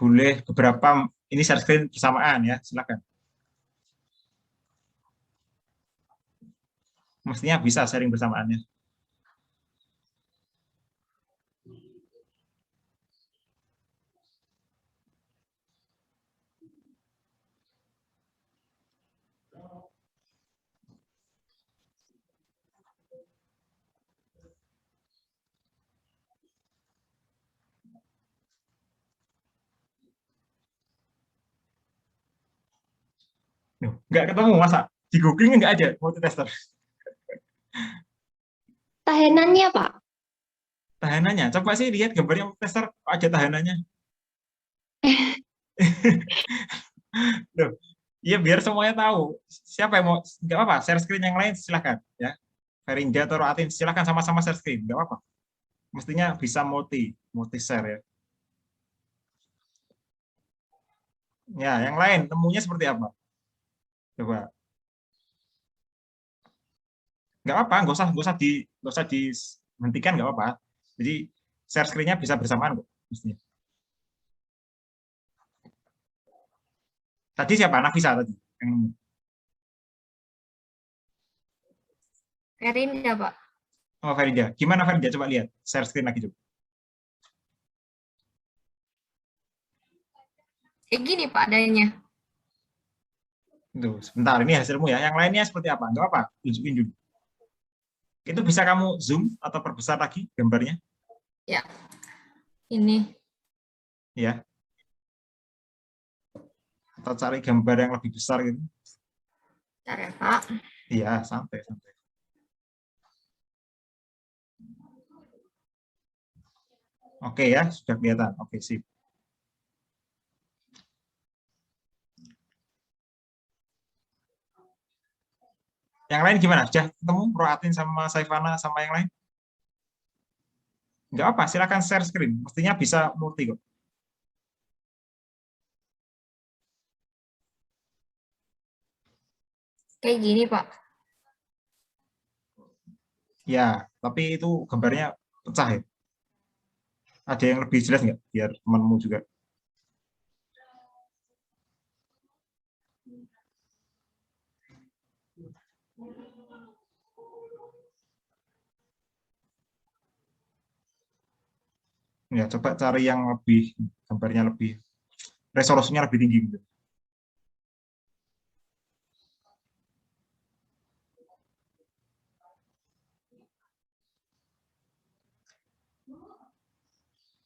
Boleh beberapa ini share screen bersamaan ya, silakan. Mestinya bisa sharing bersamaannya. Nggak ketemu masa? Di googling nggak ada multitester. Tahanannya, Pak. Tahanannya, coba sih lihat gambarnya multitester, kok ada tahanannya. Loh, iya biar semuanya tahu. Siapa yang mau, nggak apa-apa, share screen yang lain silakan ya. Ferinda atau Roatin, silakan sama-sama share screen, nggak apa-apa. Mestinya bisa multi share ya. Ya, yang lain temunya seperti apa? Coba. Nggak apa-apa, nggak usah dihentikan, nggak apa-apa. Jadi share screen-nya bisa bersamaan kok mestinya. Tadi siapa? Nafisa tadi yang nemu. Ferinda, Pak. Oh, Ferida. Gimana Ferida? Coba lihat. Share screen lagi coba. Kayak gini, Pak, adanya. Tuh, sebentar, ini hasilmu ya. Yang lainnya seperti apa? Nggak apa, tunjukin dulu. Itu bisa kamu zoom atau perbesar lagi gambarnya? Ya, ini. Ya. Atau cari gambar yang lebih besar gitu. Bentar ya, Pak. Iya, santai. Oke ya, sudah kelihatan. Oke, sip. Yang lain gimana? Sudah ketemu Roatin sama Saifana sama yang lain? Nggak apa, silakan share screen. Mestinya bisa multi kok. Kayak gini, Pak. Ya, tapi itu gambarnya pecah ya. Ada yang lebih jelas nggak? Biar temanmu juga. Ya, coba cari yang lebih, gambarnya lebih, resolusinya lebih tinggi. Gitu.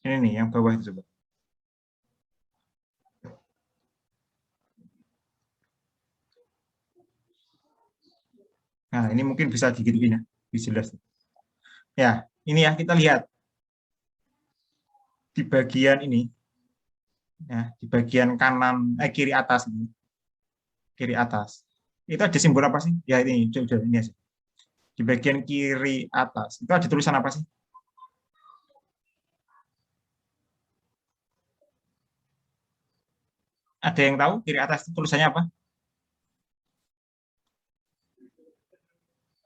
Ini nih, yang bawah itu coba. Nah, ini mungkin bisa digituin ya, lebih jelas. Ya, ini ya, kita lihat. Di bagian ini, ya, di bagian kanan, kiri atas ini. Kiri atas. Itu ada simbol apa sih? Ya, ini aja. Di bagian kiri atas, itu ada tulisan apa sih? Ada yang tahu kiri atas itu tulisannya apa?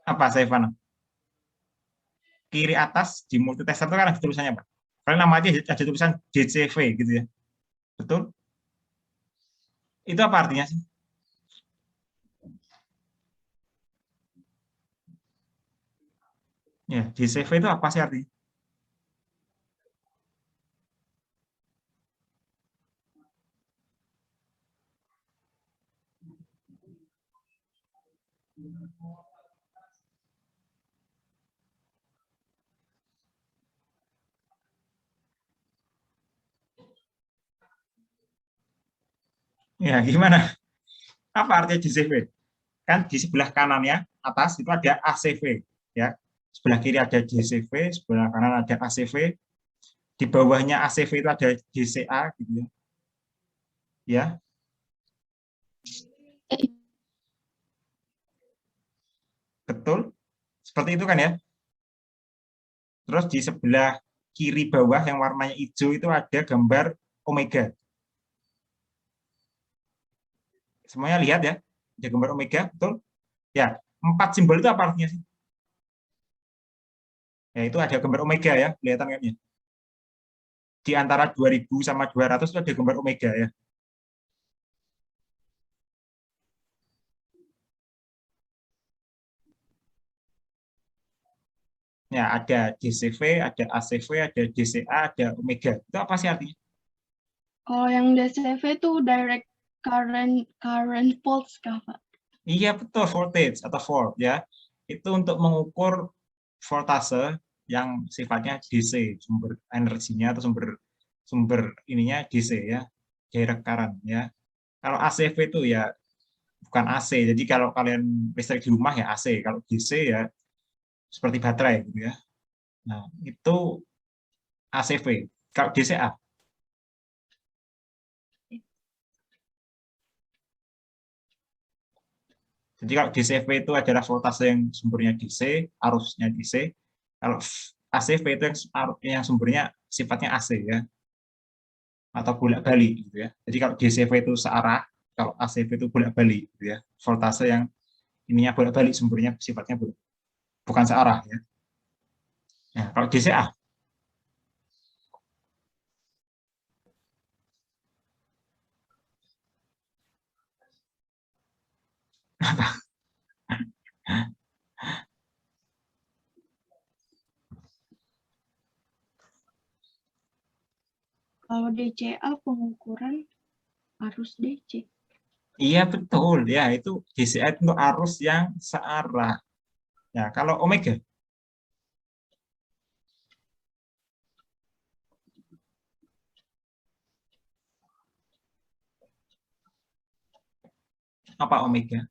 Apa, Saifana? Kiri atas di multitester itu kan ada tulisannya apa? Karena nama aja ada tulisan JCV gitu ya. Betul? Itu apa artinya sih? Ya, JCV itu apa sih artinya? Ya, gimana? Apa artinya JCV? Kan di sebelah kanannya atas itu ada ACV, ya. Sebelah kiri ada JCV, sebelah kanan ada ACV, di bawahnya ACV itu ada JCA gitu ya. Ya. Betul? Seperti itu kan ya? Terus di sebelah kiri bawah yang warnanya hijau itu ada gambar omega. Semuanya lihat ya? Ada gambar omega, betul? Ya, 4 simbol itu apa artinya sih? Ya, itu ada gambar omega ya, kelihatan kan ya? Di antara 2000 sama 200 itu ada gambar omega ya. Ya, ada JCV, ada ACV, ada JCA, ada omega. Itu apa sih artinya? Kalau yang DCV itu direct current pulse kah, Pak? Iya, betul, voltage atau volt ya. Itu untuk mengukur voltase yang sifatnya DC, sumber energinya atau sumber sumber ininya DC ya, direct current ya. Kalau ACV itu ya bukan AC. Jadi kalau kalian listrik di rumah ya AC, kalau DC ya seperti baterai gitu ya. Nah, itu ACV. Kalau DCA, jadi kalau DCV itu adalah voltase yang sumbernya DC, arusnya DC. Kalau ACV itu yang sumbernya sifatnya AC ya, atau bolak-balik gitu ya. Jadi kalau DCV itu searah, kalau ACV itu bolak-balik gitu ya. Voltase yang ininya bolak-balik, sumbernya sifatnya bukan searah ya. Nah, kalau DCA, Kalau DCA pengukuran arus DC. iya betul ya, itu DCA itu untuk arus yang searah. Ya, kalau omega, apa omega?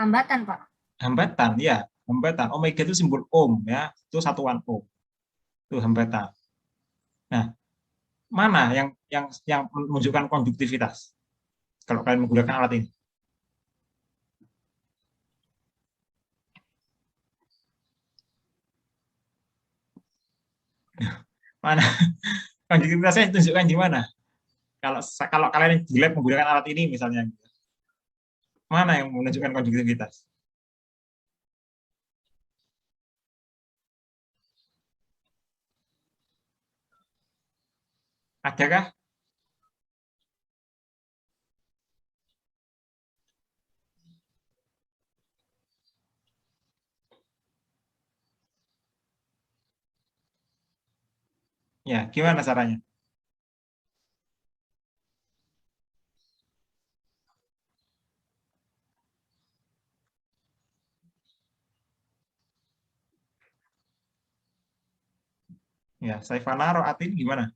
Hambatan, Pak. Hambatan ya, hambatan. Omega itu simbol ohm ya, itu satuan ohm. Itu hambatan. Nah, mana yang menunjukkan konduktivitas kalau kalian menggunakan alat ini? Mana konduktivitasnya ditunjukkan di mana? Kalau kalian di lab menggunakan alat ini misalnya, mana yang menunjukkan konduktivitas? Adakah? Ya, gimana caranya? Ya, Saifana Roatin gimana?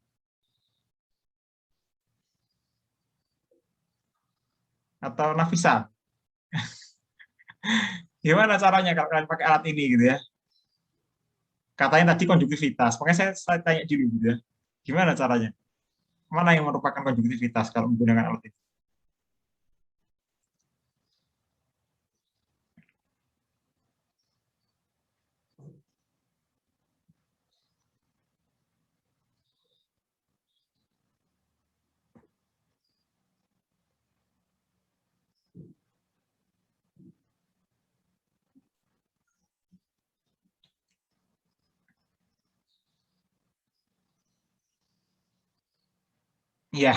Atau Nafisa? Gimana caranya kalau kalian pakai alat ini gitu ya? Katanya tadi konduktivitas, makanya saya tanya dulu gitu ya. Gimana caranya? Mana yang merupakan konduktivitas kalau menggunakan alat ini? Iya,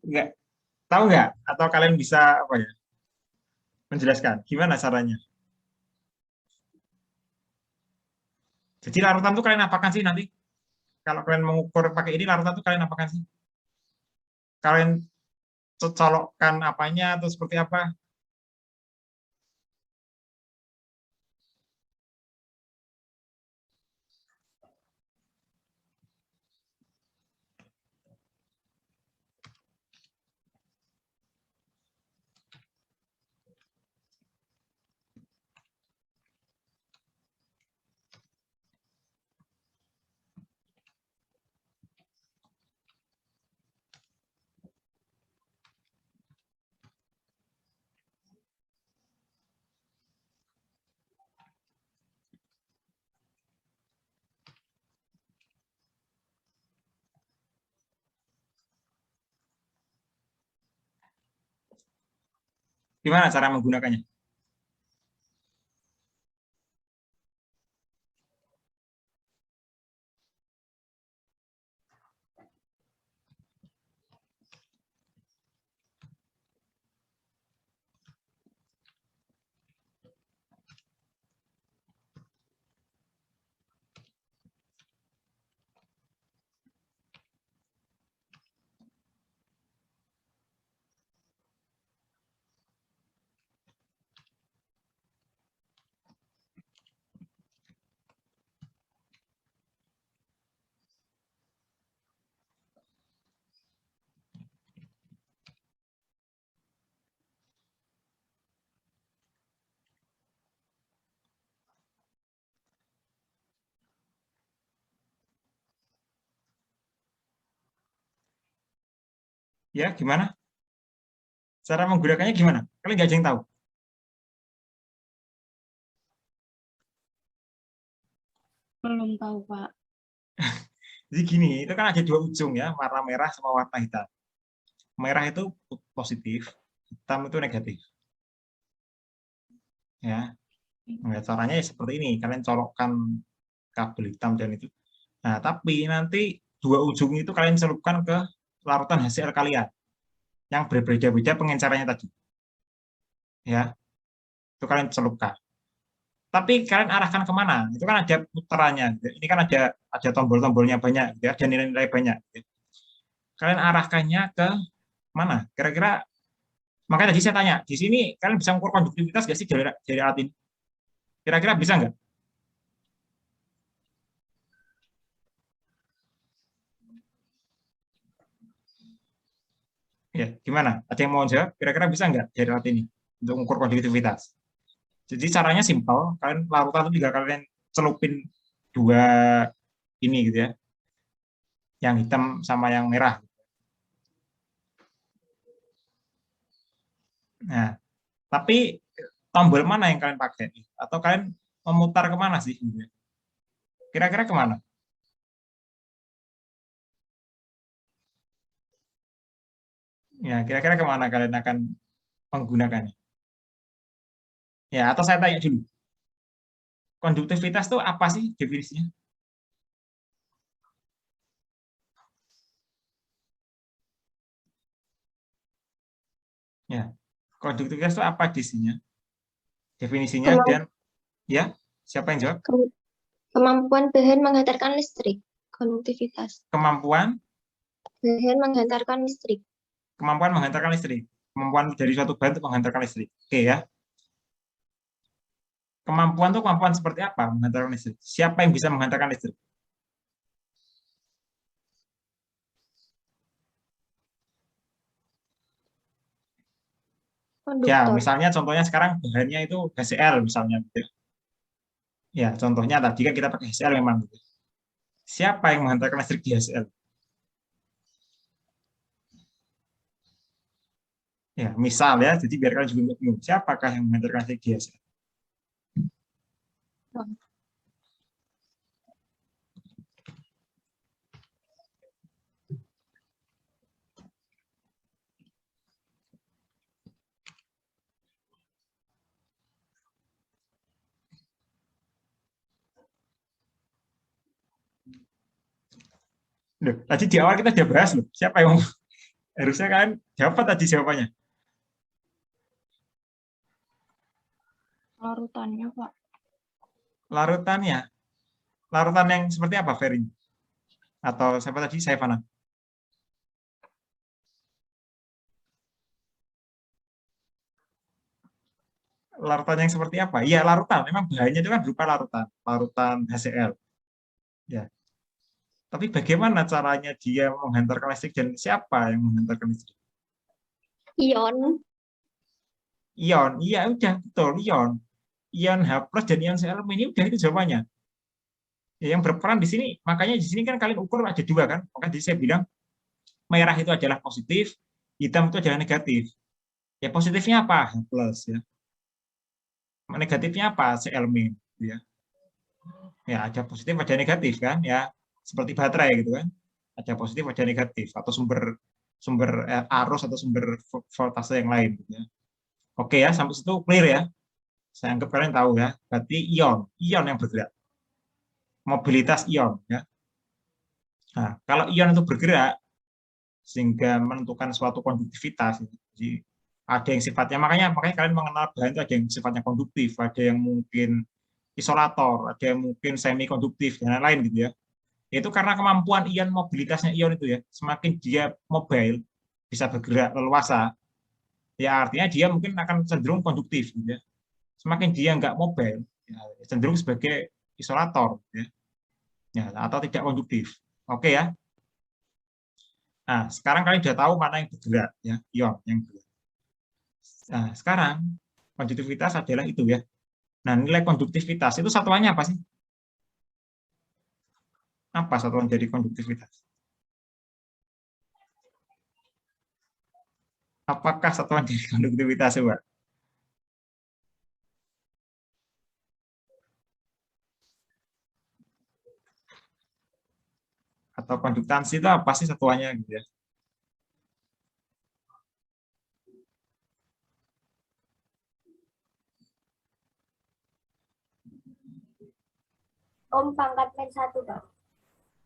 nggak tahu nggak? Atau kalian bisa apa ya? menjelaskan gimana caranya. Jadi larutan itu kalian apakan sih nanti? Kalau kalian mengukur pakai ini larutan itu kalian apakan sih? Kalian colokkan apanya atau seperti apa? Gimana cara menggunakannya? Ya, gimana? Cara menggunakannya gimana? Kalian nggak ada yang tahu. Belum tahu, Pak. Jadi gini, itu kan ada dua ujung ya, warna merah sama warna hitam. Merah itu positif, hitam itu negatif. Ya, nah, caranya ya seperti ini. Kalian colokkan kabel hitam dan itu. Nah, tapi nanti dua ujung itu kalian celupkan ke larutan HCl kalian yang berbeda-beda pengencerannya tadi. Ya, itu kalian celupkan. Tapi kalian arahkan kemana? Itu kan ada putarannya. Ini kan ada tombol-tombolnya banyak, ya, ada nilai-nilai banyak. Kalian arahkannya ke mana? Kira-kira, makanya tadi saya tanya, di sini kalian bisa mengukur konduktivitas nggak sih dari alat ini? Kira-kira bisa nggak? Ya, gimana? Ada yang mau jawab? Kira-kira bisa nggak dari alat ini untuk mengukur konduktivitas? Jadi caranya simpel, kalian larutan itu juga kalian celupin dua ini gitu ya, yang hitam sama yang merah. Nah, tapi tombol mana yang kalian pakai? Atau kalian memutar kemana sih? Kira-kira kemana? Ya, kira-kira kemana kalian akan menggunakannya? Ya, atau saya tanya dulu, konduktivitas itu apa sih definisinya? Ya, konduktivitas itu apa definisinya dan ya, siapa yang jawab? Kemampuan bahan menghantarkan listrik. Konduktivitas. Kemampuan Menghantarkan listrik. Kemampuan menghantarkan listrik. Kemampuan dari suatu bahan untuk menghantarkan listrik. Oke ya. Kemampuan itu kemampuan seperti apa menghantarkan listrik? Siapa yang bisa menghantarkan listrik? Ya, Konduktor. misalnya contohnya sekarang bahannya itu HCl misalnya. Ya, contohnya tadi kan kita pakai HCl memang. Siapa yang menghantarkan listrik di HCl? Ya, misal ya, jadi biar kalian juga bingung, siapakah yang menghantarkan listrik di HCl? Loh, tadi di awal kita sudah bahas loh, siapa yang harusnya kalian dapat tadi jawabannya. Larutannya, Pak. Larutannya. Larutan yang seperti apa, Ferry? Atau siapa tadi? Saifana? Larutan yang seperti apa? Iya, larutan. Memang bahannya itu kan berupa larutan. Larutan HCl. Ya. Tapi bagaimana caranya dia menghantarkan listrik dan siapa yang menghantarkan listrik? Ion. Ion. Iya, udah. Betul, ion. Ion H+ dan ion Cl ini udah itu jawabannya. Ya, yang berperan di sini, makanya di sini kan kalian ukur ada dua kan. Makanya saya bilang merah itu adalah positif, hitam itu adalah negatif. Ya positifnya apa? H+, ya. Negatifnya apa? Cl-, ya. Ya ada positif ada negatif kan ya, seperti baterai gitu kan. Ada positif ada negatif atau sumber arus atau sumber voltase yang lain gitu ya. Oke ya, sampai situ clear ya. Saya anggap kalian tahu ya. Berarti ion yang bergerak. Mobilitas ion ya. Nah, kalau ion itu bergerak sehingga menentukan suatu konduktivitas, jadi ada yang sifatnya makanya kalian mengenal bahan itu ada yang sifatnya konduktif, ada yang mungkin isolator, ada yang mungkin semi konduktif dan lain-lain gitu ya. Itu karena kemampuan ion, mobilitasnya ion itu ya, semakin dia mobile bisa bergerak leluasa, ya artinya dia mungkin akan cenderung konduktif gitu ya. Semakin dia nggak mobile, ya, cenderung sebagai isolator ya. Ya, atau tidak konduktif. Oke ya. Nah, sekarang kalian sudah tahu mana yang bergerak ya, ion yang bergerak. Nah, sekarang konduktivitas adalah itu ya. Nah, nilai konduktivitas itu satuannya apa sih? Apa satuan dari konduktivitas? Apakah satuan dari konduktivitas, coba? Atau konduktansi itu apa sih satuannya gitu ya? Ohm pangkat min 1, Pak.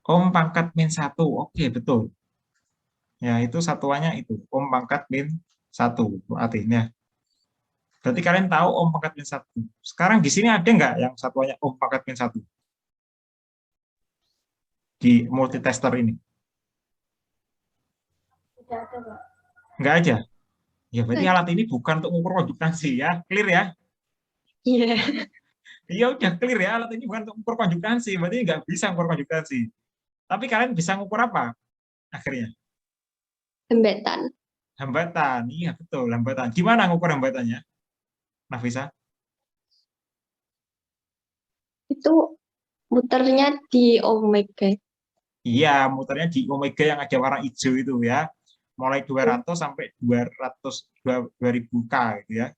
Ohm pangkat min 1, oke betul. Ya itu satuannya itu, ohm pangkat min 1 artinya. Berarti kalian tahu ohm pangkat min 1. Sekarang di sini ada nggak yang satuannya ohm pangkat min 1? Di multitester ini? Tidak ada, Pak. Nggak ada? Ya berarti alat ini bukan untuk mengukur konduktansi ya, clear ya? Iya. Iya udah clear ya, alat ini bukan untuk mengukur konduktansi, berarti nggak bisa mengukur konduktansi. Tapi kalian bisa mengukur apa akhirnya? Hambatan. Hambatan, iya betul, hambatan. Gimana mengukur hambatannya, Nafisa? Itu muternya di omega. Iya, muternya di omega yang ada warna hijau itu ya. Mulai 200 sampai 2000 K gitu ya.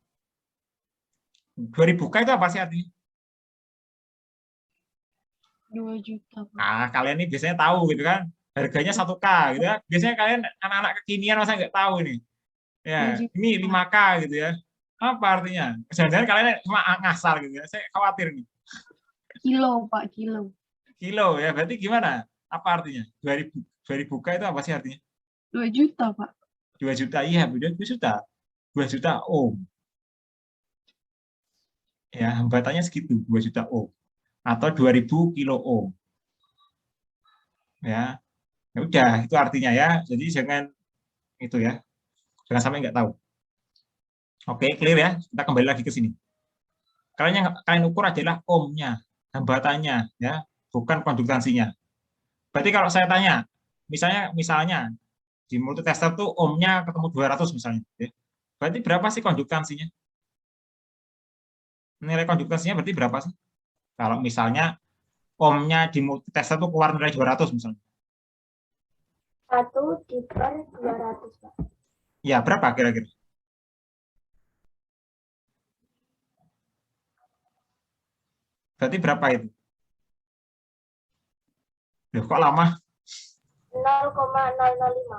2000 K itu apa sih artinya? 2 juta, Pak. Nah, kalian ini biasanya tahu gitu kan. Harganya 1K gitu ya. Biasanya kalian anak-anak kekinian masa nggak tahu ini. Ya, ini 5K gitu ya. Apa artinya? Jangan-jangan kalian cuma ngasal gitu ya. Saya khawatir nih. Kilo, Pak, kilo. Kilo ya, berarti gimana? Apa artinya? 2000 K itu apa sih artinya? 2 juta, Pak. 2 juta, iya, 2 juta. 2 juta ohm. Ya, hambatannya segitu, 2 juta ohm. Atau 2000 kilo ohm. Ya, ya udah, itu artinya ya. Jadi jangan itu ya. Jangan sampai nggak tahu. Oke, clear ya. Kita kembali lagi ke sini. Kalian yang kalian ukur adalah ohmnya, hambatannya, ya, bukan konduktansinya. Berarti kalau saya tanya, misalnya di multitester tuh ohmnya ketemu 200 misalnya, ya. Berarti berapa sih konduktansinya? Nilai konduktansinya berarti berapa sih? Kalau misalnya ohmnya di multitester tuh keluar nilai 200 misalnya. 1/200, Pak. Ya, berapa kira-kira? Berarti berapa itu? Loh, kok lama? 0,005.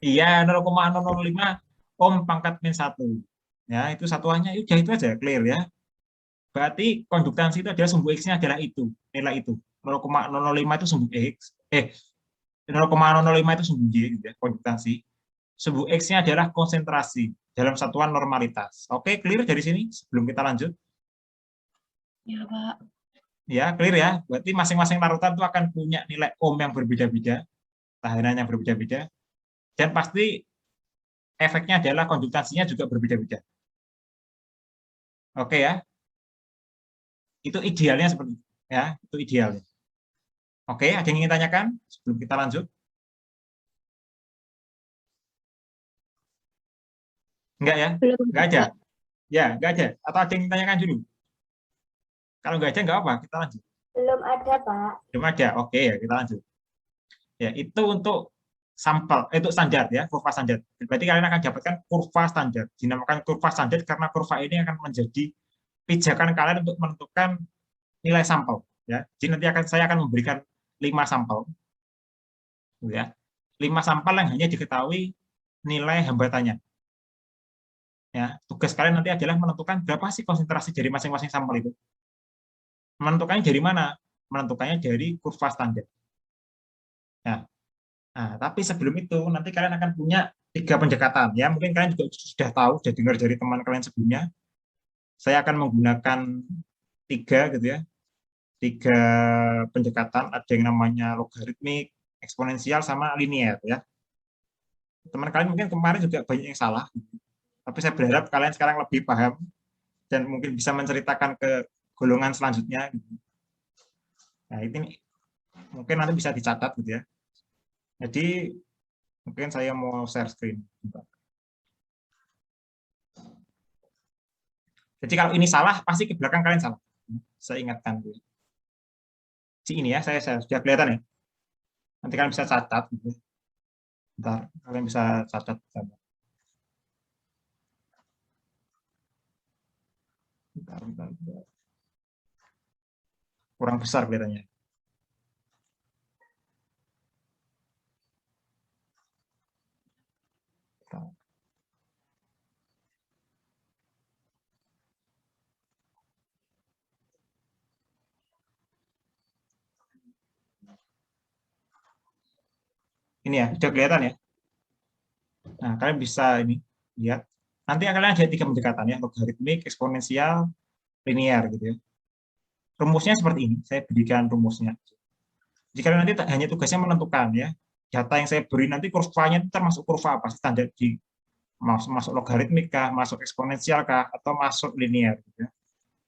Iya, 0,005 ohm pangkat min 1. Ya, itu satuannya udah itu aja, clear ya. Berarti konduktansi itu adalah sumbu X-nya adalah itu, nilai itu. 0,005 itu sumbu X. 0,005 itu sumbu Y gitu ya, konduktansi. Sumbu X-nya adalah konsentrasi dalam satuan normalitas. Oke, clear dari sini sebelum kita lanjut. Ya, Pak. Ya, clear ya. Berarti masing-masing larutan itu akan punya nilai ohm yang berbeda-beda, tahanan yang berbeda-beda, dan pasti efeknya adalah konduktansinya juga berbeda-beda. Oke ya. Itu idealnya seperti itu. Ya, itu idealnya. Oke, ada yang ingin tanyakan sebelum kita lanjut? Enggak ya? Belum. Enggak ada? Ya, enggak ada. Atau ada yang ingin tanyakan dulu? Kalau enggak ada, enggak apa, kita lanjut. Belum ada, Pak. Belum ada, oke ya, kita lanjut. Ya, itu untuk sampel, itu standar ya, kurva standar. Berarti kalian akan dapatkan kurva standar. Dinamakan kurva standar karena kurva ini akan menjadi pijakan kalian untuk menentukan nilai sampel. Ya, jadi nanti saya akan memberikan 5 sampel. Ya, 5 sampel yang hanya diketahui nilai hambatannya. Ya, tugas kalian nanti adalah menentukan berapa sih konsentrasi dari masing-masing sampel itu. Menentukannya dari mana? Menentukannya dari kurva standar. Ya. Nah, tapi sebelum itu nanti kalian akan punya 3 pendekatan. Ya, mungkin kalian juga sudah tahu, sudah dengar dari teman kalian sebelumnya. Saya akan menggunakan 3 gitu ya. 3 pendekatan, ada yang namanya logaritmik, eksponensial, sama linear ya. Teman kalian mungkin kemarin juga banyak yang salah. Tapi saya berharap kalian sekarang lebih paham dan mungkin bisa menceritakan ke golongan selanjutnya. Nah, ini mungkin nanti bisa dicatat gitu ya. Jadi mungkin saya mau share screen. Jadi kalau ini salah, pasti ke belakang kalian salah. Saya ingatkan. Di ini ya, saya sudah kelihatan ya. Nanti kalian bisa catat. Gitu. Bentar, kalian bisa catat. Bentar. Kurang besar kelihatannya. Ini ya, sudah kelihatan ya. Nah, kalian bisa ini lihat. Nanti kalian ada 3 pendekatan ya, logaritmik, eksponensial, linear gitu ya. Rumusnya seperti ini, saya berikan rumusnya. Jika kalian nanti hanya tugasnya menentukan ya, data yang saya beri nanti kurvanya itu termasuk kurva apa, standar di masuk logaritmik kah, masuk eksponensial kah, atau masuk linear gitu ya.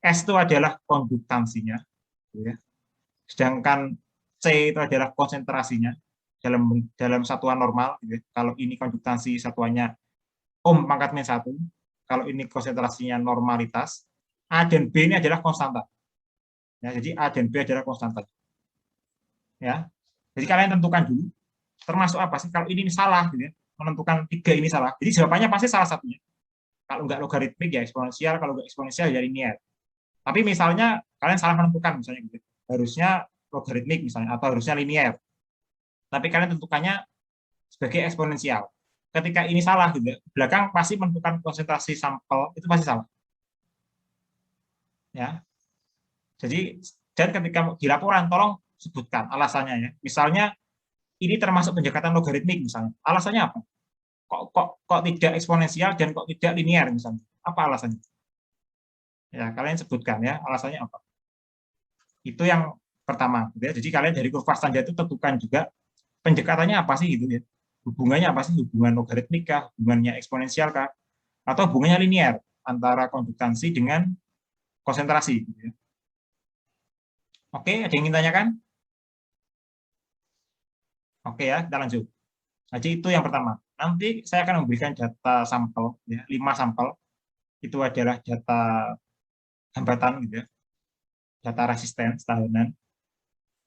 S itu adalah konduktansinya gitu ya. Sedangkan C itu adalah konsentrasinya dalam satuan normal gitu ya. Kalau ini konduktansi satuannya ohm pangkat min 1, kalau ini konsentrasinya normalitas, A dan B ini adalah konstanta. Ya, jadi A dan B adalah konstanta. Ya. Jadi kalian tentukan dulu termasuk apa sih kalau ini salah gitu ya. Menentukan 3 ini salah. Jadi jawabannya pasti salah satunya. Kalau enggak logaritmik ya eksponensial, kalau enggak eksponensial ya linear. Tapi misalnya kalian salah menentukan misalnya gitu. Harusnya logaritmik misalnya atau harusnya linear. Tapi kalian tentukannya sebagai eksponensial. Ketika ini salah gitu, belakang pasti menentukan konsentrasi sampel itu pasti salah. Ya. Jadi dan ketika di laporan tolong sebutkan alasannya ya. Misalnya ini termasuk pendekatan logaritmik misalnya. Alasannya apa? Kok tidak eksponensial dan kok tidak linear misalnya. Apa alasannya? Ya, kalian sebutkan ya, alasannya apa. Itu yang pertama gitu ya. Jadi kalian dari kurva standar itu tentukan juga pendekatannya apa sih gitu ya. Hubungannya apa sih? Hubungan logaritmik kah? Hubungannya eksponensial kah? Atau hubungannya linear antara konduktansi dengan konsentrasi gitu ya. Oke, ada yang ingin tanyakan? Oke ya, kita lanjut. Jadi itu yang pertama. Nanti saya akan memberikan data sampel, ya, 5 sampel. Itu adalah data hambatan, gitu ya, data resisten, tahanan.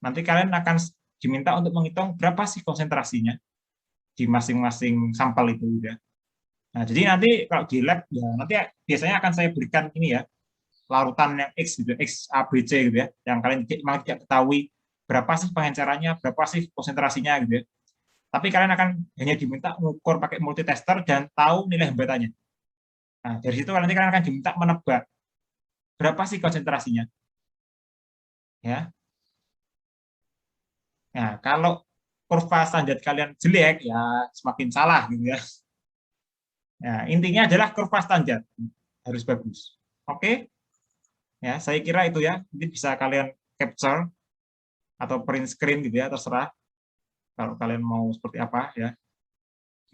Nanti kalian akan diminta untuk menghitung berapa sih konsentrasinya di masing-masing sampel itu. Ya. Nah, jadi nanti kalau di lab, ya nanti biasanya akan saya berikan ini ya, larutan yang X, gitu, X, A, B, C, gitu ya, yang kalian memang tidak ketahui berapa sih pengencerannya, berapa sih konsentrasinya, gitu ya. Tapi kalian akan hanya diminta mengukur pakai multitester dan tahu nilai hambatannya. Nah, dari situ nanti kalian akan diminta menebak berapa sih konsentrasinya. Ya. Nah, kalau kurva standar kalian jelek, ya semakin salah gitu ya. Nah, intinya adalah kurva standar harus bagus. Oke? Ya, saya kira itu ya. Nanti bisa kalian capture atau print screen gitu ya, terserah. Kalau kalian mau seperti apa ya.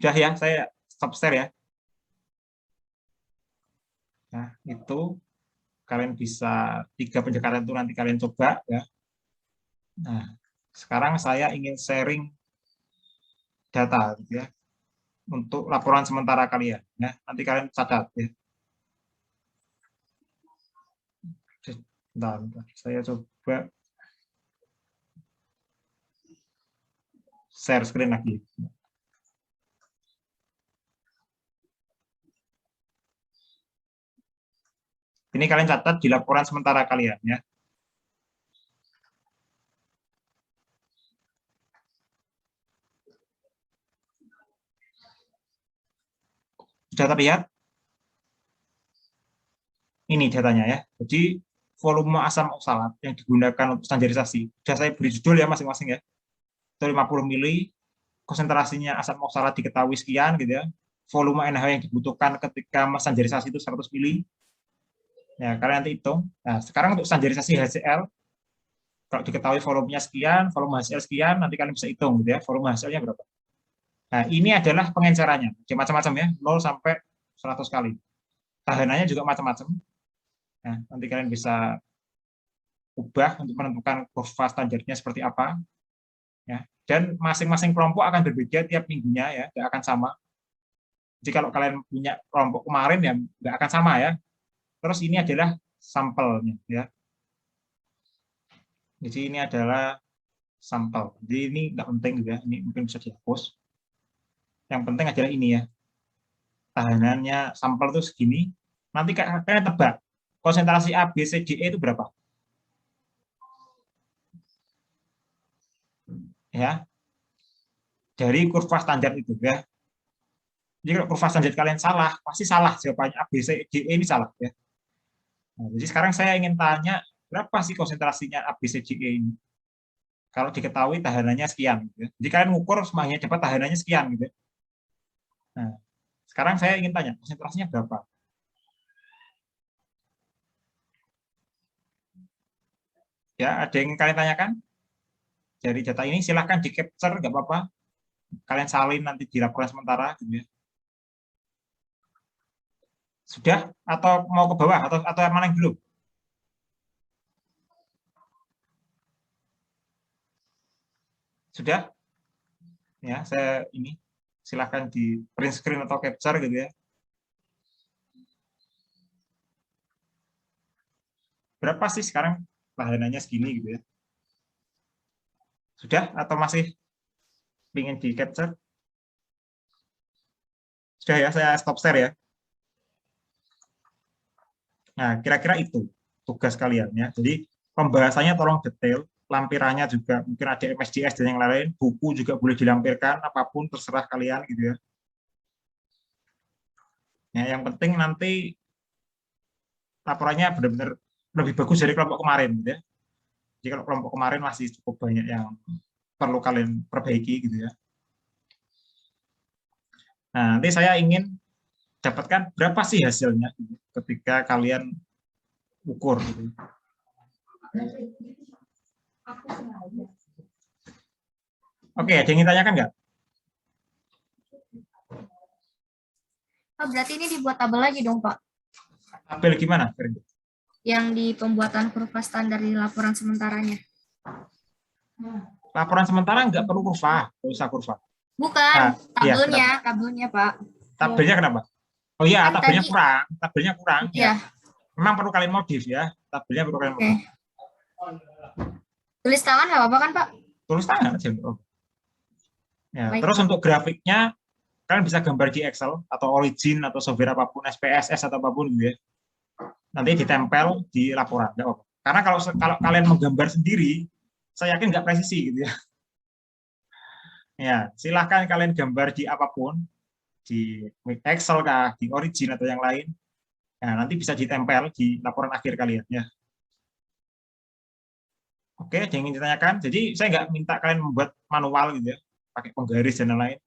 Sudah ya, saya stop share ya. Nah, itu kalian bisa 3 pendekatan itu nanti kalian coba ya. Nah, sekarang saya ingin sharing data gitu ya untuk laporan sementara kalian ya. Nanti kalian catat ya. Bentar, saya coba share screen lagi. Ini kalian catat di laporan sementara kalian ya. Sudah terlihat? Ini datanya ya. Jadi volume asam oksalat yang digunakan untuk standarisasi. Sudah saya beri judul ya masing-masing ya. Itu 50 mili, konsentrasinya asam oksalat diketahui sekian gitu ya. Volume NaOH yang dibutuhkan ketika standarisasi itu 100 mili. Ya, kalian nanti hitung. Nah, sekarang untuk standarisasi HCl, kalau diketahui volumenya sekian, volume HCl sekian, nanti kalian bisa hitung gitu ya, volume HCl-nya berapa. Nah, ini adalah pengencerannya. Jadi macam-macam ya, 0 sampai 100 kali. Tahanannya juga macam-macam. Nah, nanti kalian bisa ubah untuk menentukan kurva standarnya seperti apa. Ya, dan masing-masing kelompok akan berbeda tiap minggunya ya, tidak akan sama. Jadi kalau kalian punya kelompok kemarin ya nggak akan sama ya. Terus ini adalah sampelnya ya. Jadi ini adalah sampel. Jadi ini nggak penting juga, ini mungkin bisa dihapus. Yang penting adalah ini ya. Tahanannya sampel itu segini. Nanti kalian tebak konsentrasi A, B, C, D, E itu berapa? Ya. Dari kurva standar itu ya. Jadi kalau kurva standar kalian salah, pasti salah jawabannya A, B, C, D, E ini salah ya. Nah, jadi sekarang saya ingin tanya berapa sih konsentrasinya A, B, C, D, E ini? Kalau diketahui tahanannya sekian. Gitu ya. Jadi kalian ngukur semuanya dapat tahanannya sekian. Gitu ya. Nah, sekarang saya ingin tanya konsentrasinya berapa? Ya, ada yang kalian tanyakan? Dari data ini silahkan di capture, nggak apa-apa. Kalian salin nanti di laporan sementara. Gitu ya. Sudah? Atau mau ke bawah? Atau yang mana yang belum? Sudah? Ya, saya ini silahkan di print screen atau capture gitu ya. Berapa sih sekarang tahanannya segini gitu ya? Sudah? Atau masih ingin di capture? Sudah ya, saya stop share ya. Nah, kira-kira itu tugas kalian ya. Jadi pembahasannya tolong detail, lampirannya juga mungkin ada MSDS dan yang lain, buku juga boleh dilampirkan, apapun terserah kalian gitu ya. Ya, yang penting nanti laporannya benar-benar lebih bagus dari kelompok kemarin gitu ya. Jadi kalau kelompok kemarin masih cukup banyak yang perlu kalian perbaiki gitu ya. Nah, nanti saya ingin dapatkan berapa sih hasilnya gitu, ketika kalian ukur gitu. Oke, ada yang ingin tanyakan nggak? Oh, berarti ini dibuat tabel lagi dong, Pak? Tabel gimana? Yang di pembuatan kurva standar di laporan sementaranya. Laporan sementara nggak perlu kurva, nggak usah kurva. Bukan, Nah, tabelnya, iya, tabelnya, Pak. tabelnya kenapa? Oh iya, Kan tabelnya tadi, kurang, tabelnya kurang. iya. Ya. Memang perlu kalian modif ya, tabelnya perlu kalian modif. Tulis tangan nggak apa-apa kan, Pak? Tulis tangan aja. Oh. Ya, Baik, terus Pak. untuk grafiknya, kalian bisa gambar di Excel atau Origin atau software apapun, SPSS atau apapun gitu ya. Nanti ditempel di laporan, nggak apa-apa. Karena kalau kalian menggambar sendiri, saya yakin nggak presisi gitu ya. Ya, silahkan kalian gambar di apapun, di Excel kah, di Origin atau yang lain. Nah, nanti bisa ditempel di laporan akhir kalian ya. Oke, ada yang ingin ditanyakan? Jadi saya nggak minta kalian membuat manual gitu ya, pakai penggaris dan lain-lain.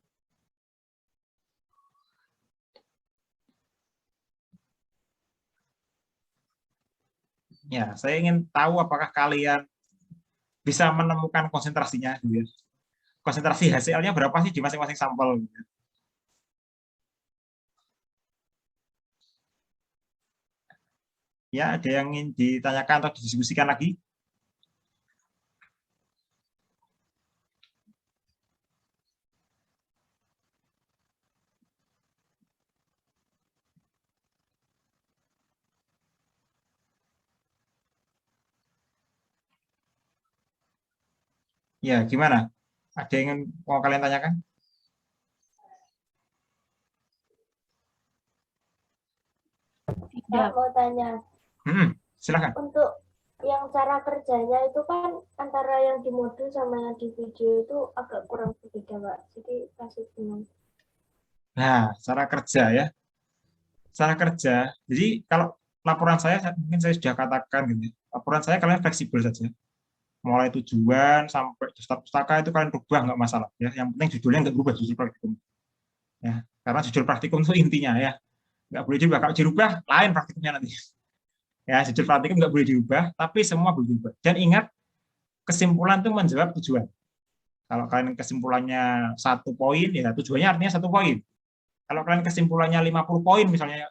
Ya, saya ingin tahu apakah kalian bisa menemukan konsentrasinya, gitu ya. Konsentrasi HCl-nya berapa sih di masing-masing sampel? Gitu ya. Ya, ada yang ingin ditanyakan atau didiskusikan lagi? Ya, gimana? Ada yang ingin mau kalian tanyakan? Pak, mau tanya. Silakan. Untuk yang cara kerjanya itu kan antara yang di modul sama yang di video itu agak kurang berbeda, Pak. Jadi kasih bingung. Nah, cara kerja ya. Cara kerja. Jadi kalau laporan saya mungkin saya sudah katakan gitu. Laporan saya kalian fleksibel saja. Mulai tujuan sampai daftar pustaka itu kalian rubah nggak masalah ya. Yang penting judulnya nggak berubah, judul praktikum. Ya, karena judul praktikum itu intinya ya. Nggak boleh dirubah. Kalau dirubah lain praktikumnya nanti. Ya, judul praktikum nggak boleh dirubah, tapi semua boleh dirubah. Dan ingat, kesimpulan itu menjawab tujuan. Kalau kalian kesimpulannya 1 poin, ya tujuannya artinya 1 poin. Kalau kalian kesimpulannya 50 poin misalnya,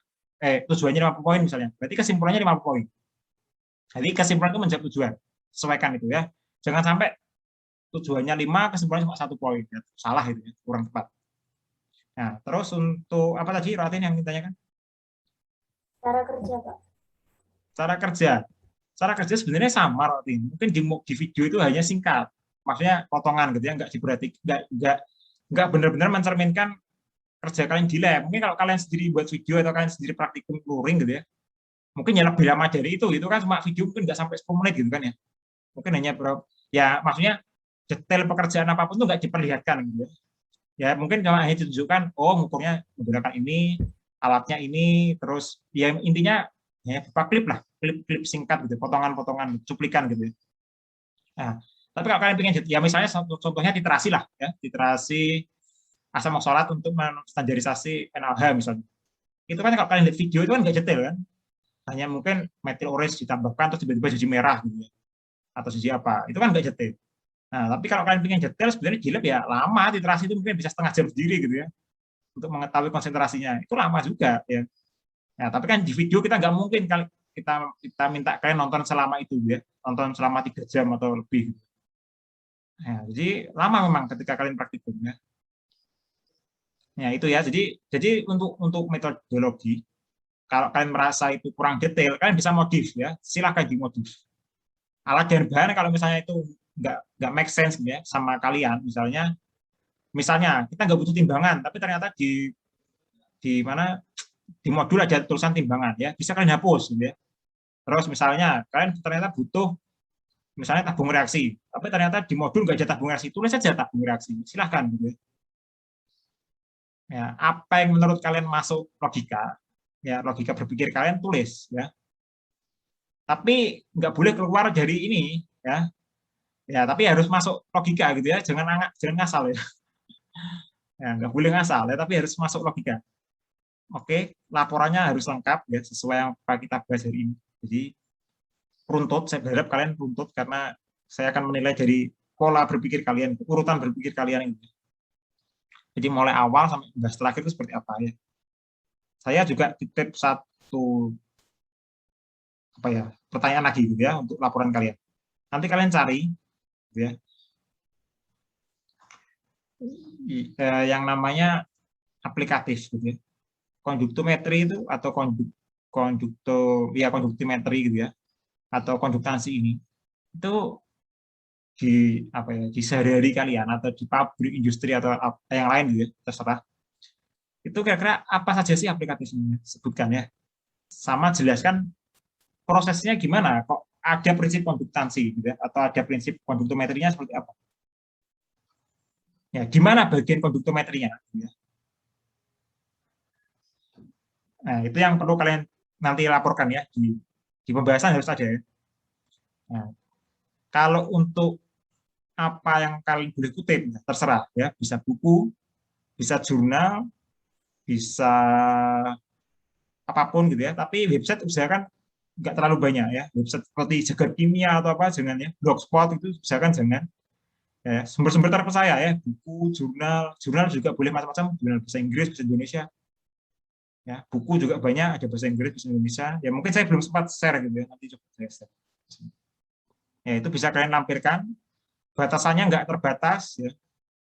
tujuannya 50 poin misalnya, berarti kesimpulannya 50 poin. Jadi kesimpulan itu menjawab tujuan. Sesuaikan itu ya. Jangan sampai tujuannya 5, kesimpulannya cuma 1 poin. Ya, salah itu ya, kurang tepat. Nah, terus untuk apa tadi Ratin yang ditanyakan? Cara kerja, Pak. Cara kerja. Cara kerja sebenarnya sama, Ratin. Mungkin di video itu hanya singkat. Maksudnya potongan gitu ya, nggak diperhatikan, nggak benar-benar mencerminkan kerja kalian di lab. Mungkin kalau kalian sendiri buat video atau kalian sendiri praktikum luring gitu ya, mungkin ya lebih lama dari itu kan cuma video mungkin nggak sampai 10 menit gitu kan ya. Mungkin hanya berapa, ya maksudnya detail pekerjaan apapun tuh nggak diperlihatkan gitu ya. Ya mungkin cuma hanya ditunjukkan, oh ngukurnya menggunakan ini, alatnya ini, terus ya intinya ya berupa klip lah, klip singkat gitu, potongan-potongan, cuplikan gitu ya. Nah, tapi kalau kalian pengen, ya misalnya contohnya literasi lah ya, literasi asal sholat untuk menstandarisasi NaOH misalnya. Itu kan kalau kalian lihat video itu kan nggak detail kan, hanya mungkin metil orange ditambahkan terus tiba-tiba jadi merah gitu ya, atau jadi apa, itu kan nggak detail. Nah, tapi kalau kalian pengen detail sebenarnya di lab ya lama, literasi itu mungkin bisa setengah jam sendiri gitu ya, untuk mengetahui konsentrasinya, itu lama juga ya. Nah, tapi kan di video kita nggak mungkin kalau kita minta kalian nonton selama itu ya, nonton selama 3 jam atau lebih. Nah, jadi lama memang ketika kalian praktikum ya. Ya itu ya. Jadi untuk metodologi, kalau kalian merasa itu kurang detail, kalian bisa modif ya. Silakan dimodif. Alat dan bahan kalau misalnya itu nggak make sense ya sama kalian, misalnya kita nggak butuh timbangan, tapi ternyata di mana di modul ada tulisan timbangan ya, bisa kalian hapus gitu ya. Terus misalnya kalian ternyata butuh misalnya tabung reaksi, tapi ternyata di modul nggak ada tabung reaksi, tulis saja tabung reaksi, silahkan gitu ya. Ya, apa yang menurut kalian masuk logika, ya logika berpikir kalian tulis ya. Tapi nggak boleh keluar dari ini ya. Ya, tapi harus masuk logika gitu ya, jangan ngasal ya. Ya, nggak boleh ngasal ya, tapi harus masuk logika. Oke, laporannya harus lengkap ya, sesuai yang kita bahas hari ini. Jadi runtut, saya berharap kalian runtut karena saya akan menilai dari pola berpikir kalian, urutan berpikir kalian ini. Jadi mulai awal sampai bahas terakhir itu seperti apa ya. Saya juga titip satu pertanyaan lagi gitu ya untuk laporan kalian. Nanti kalian cari gitu ya, yang namanya aplikatif gitu ya. Konduktometri itu atau konduktimetri gitu ya, atau konduktansi ini itu di sehari-hari kalian atau di pabrik, industri atau yang lain gitu ya, terserah. Itu kira-kira apa saja sih aplikasinya? Sebutkan ya. Sama jelaskan prosesnya gimana, kok ada prinsip konduktansi gitu ya, atau ada prinsip konduktometrinya seperti apa. Ya, gimana bagian konduktometrinya gitu ya. Nah, itu yang perlu kalian nanti laporkan ya, di pembahasan harus ada ya. Nah, kalau untuk apa yang kalian boleh kutip, terserah ya, bisa buku, bisa jurnal, bisa apapun gitu ya, tapi website usahakan nggak terlalu banyak ya. Website seperti Jagat Kimia atau apa jangan ya. Blogspot itu misalkan jangan. Ya, sumber-sumber terpercaya ya, buku, jurnal juga boleh macam-macam, jurnal bahasa Inggris, bahasa Indonesia. Ya, buku juga banyak, ada bahasa Inggris, bahasa Indonesia. Ya mungkin saya belum sempat share gitu ya, nanti coba saya share. Ya itu bisa kalian lampirkan. Batasannya nggak terbatas ya.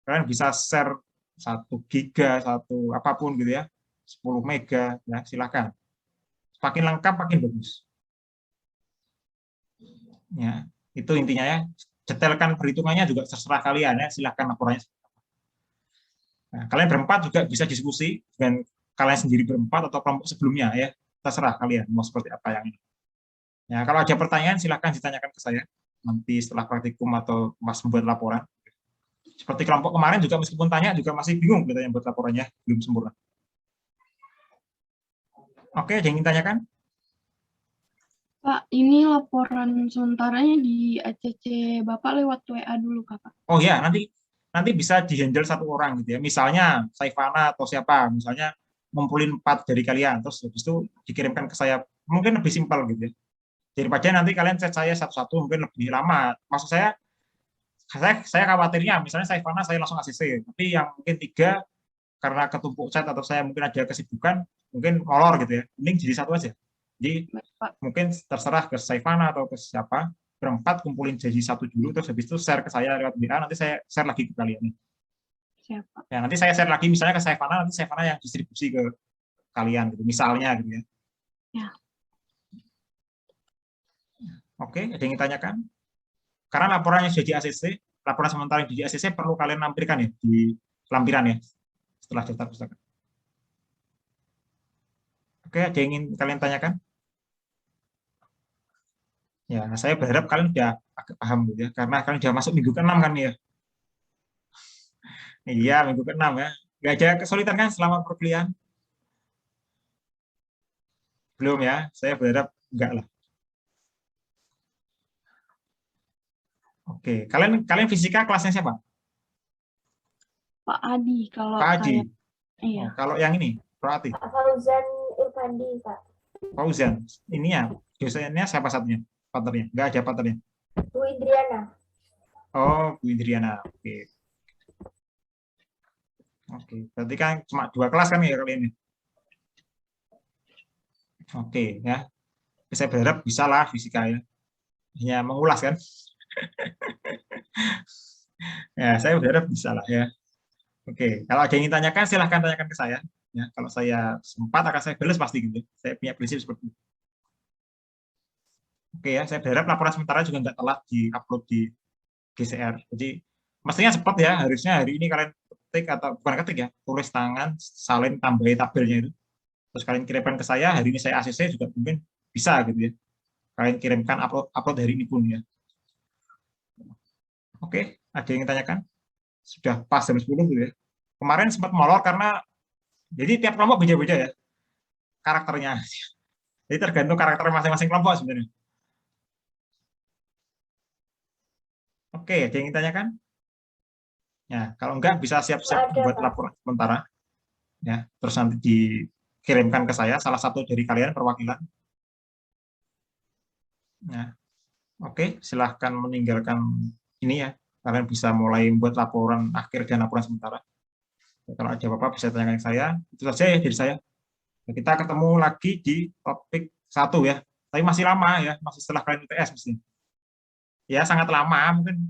Kalian bisa share 1 giga, satu apapun gitu ya, 10 mega, ya silakan. Semakin lengkap, makin bagus. Ya, itu intinya ya. Detailkan perhitungannya juga terserah kalian ya, silakan laporannya. Nah, kalian berempat juga bisa diskusi dengan kalian sendiri berempat atau kelompok sebelumnya ya, terserah kalian mau seperti apa yang ini. Ya, kalau ada pertanyaan silakan ditanyakan ke saya nanti setelah praktikum atau pas membuat laporan. Seperti kelompok kemarin juga meskipun tanya juga masih bingung katanya buat laporannya belum sempurna. Oke, ada yang ingin tanyakan? Pak, ini laporan sementaranya di ACC Bapak lewat WA dulu, Kakak. Oh ya, nanti bisa dihandle satu orang gitu ya. Misalnya Saifana atau siapa, misalnya ngumpulin 4 dari kalian, terus habis itu dikirimkan ke saya. Mungkin lebih simpel gitu ya. Daripada nanti kalian chat saya satu-satu mungkin lebih lama. Maksud saya khawatirnya misalnya Saifana saya langsung ACC, tapi yang mungkin 3 karena ketumpuk chat atau saya mungkin ada kesibukan, mungkin molor gitu ya. Mending jadi satu aja. Jadi mungkin terserah ke Saifana atau ke siapa, berempat kumpulin jadi satu dulu, terus habis itu share ke saya lewat WA, nanti saya share lagi ke kalian. Siapa? Ya, nanti saya share lagi misalnya ke Saifana, nanti Saifana yang distribusi ke kalian, gitu, misalnya gitu ya. Ya. Oke, ada yang ditanyakan? Karena laporannya sudah di ACC, laporan sementara di ACC perlu kalian lampirkan ya di lampiran ya setelah daftar pustaka. Oke, ada yang ingin kalian tanyakan? Ya, saya berharap kalian sudah agak paham gitu ya, karena kalian sudah masuk minggu ke-6 kan ya. Iya, minggu ke-6 ya. Nggak ada kesulitan kan selama perkuliahan? Belum ya, saya berharap enggak lah. Oke, kalian fisika kelasnya siapa? Pak Adi, kalau Pak Adi. saya. Iya. Oh, kalau yang ini, Pak Adi. Pak Fauzan Irfandi, Pak. Fauzan, ininya, dosennya siapa satunya? Paternya? Enggak ada paternya. Bu Indriana. Oh, Bu Indriana. Oke. Oke, berarti kan cuma 2 kelas kan ya kali ini. Oke, ya. Saya berharap bisa lah fisika ya. Hanya mengulas kan. Ya, saya berharap bisa lah ya. Oke, kalau ada yang ingin tanyakan silahkan tanyakan ke saya. Ya, kalau saya sempat akan saya balas pasti gitu. Saya punya prinsip seperti itu. Oke ya, saya berharap laporan sementara juga nggak telat di-upload di GCR. Jadi mestinya cepat ya, harusnya hari ini kalian ketik atau bukan ketik ya, tulis tangan, salin tambahin tabelnya itu. Terus kalian kirimkan ke saya, hari ini saya ACC juga mungkin bisa gitu ya. Kalian kirimkan upload hari ini pun ya. Oke, ada yang ingin tanyakan? Sudah pas jam 10 gitu ya. Kemarin sempat molor karena jadi tiap kelompok beda-beda ya karakternya. Jadi tergantung karakter masing-masing kelompok sebenarnya. Oke, ada yang ingin tanyakan? Ya, kalau enggak bisa siap-siap buat laporan sementara. Ya, terus nanti dikirimkan ke saya salah satu dari kalian perwakilan. Nah, oke, silahkan meninggalkan ini ya. Kalian bisa mulai membuat laporan akhir dan laporan sementara. Kalau ada apa-apa bisa tanyakan ke saya. Itu saja ya dari saya. Kita ketemu lagi di topik 1 ya. Tapi masih lama ya, masih setelah kalian UTS mesti. Ya, sangat lama, mungkin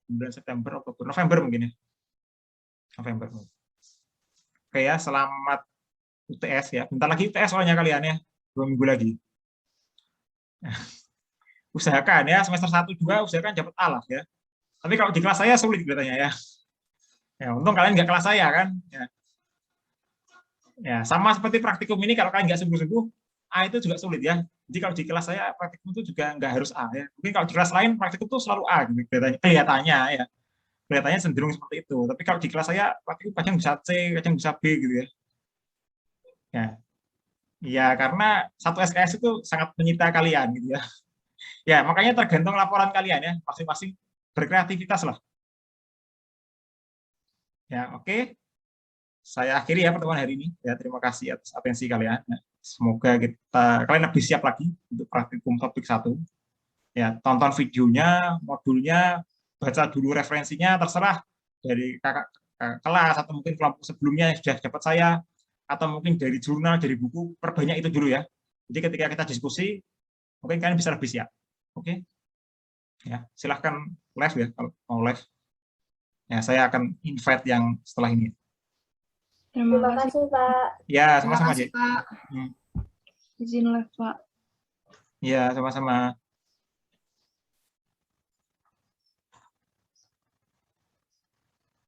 bulan September, Oktober, November mungkin ya. November. Oke ya, selamat UTS ya. Bentar lagi UTS soalnya kalian ya. 2 minggu lagi. Usahakan ya, semester 1, 2 usahakan dapat A lah ya. Tapi kalau di kelas saya sulit kelihatannya ya. Ya, untung kalian nggak kelas saya kan. Ya. Ya, sama seperti praktikum ini kalau kalian nggak sungguh-sungguh, A itu juga sulit ya. Jadi kalau di kelas saya praktikum itu juga nggak harus A ya. Mungkin kalau di kelas lain praktikum itu selalu A gitu kelihatannya ya. Kelihatannya cenderung seperti itu. Tapi kalau di kelas saya praktikum kadang bisa C, kadang bisa B gitu ya. Ya. Ya, karena satu SKS itu sangat menyita kalian gitu ya. Ya, makanya tergantung laporan kalian ya, masing-masing berkreativitas lah. Ya, oke. Saya akhiri ya pertemuan hari ini. Ya, terima kasih atas atensi kalian. Semoga kalian lebih siap lagi untuk praktikum topik 1. Ya, tonton videonya, modulnya, baca dulu referensinya, terserah dari kakak kelas atau mungkin kelompok sebelumnya yang sudah dapat saya, atau mungkin dari jurnal, dari buku, perbanyak itu dulu ya. Jadi ketika kita diskusi, mungkin kalian bisa lebih siap. Oke? Ya, silahkan live ya kalau mau live. Ya, saya akan invite yang setelah ini. Terima kasih, Pak. Ya, Terima sama-sama, kasih, J. Pak. Izin live, Pak. Ya, sama-sama.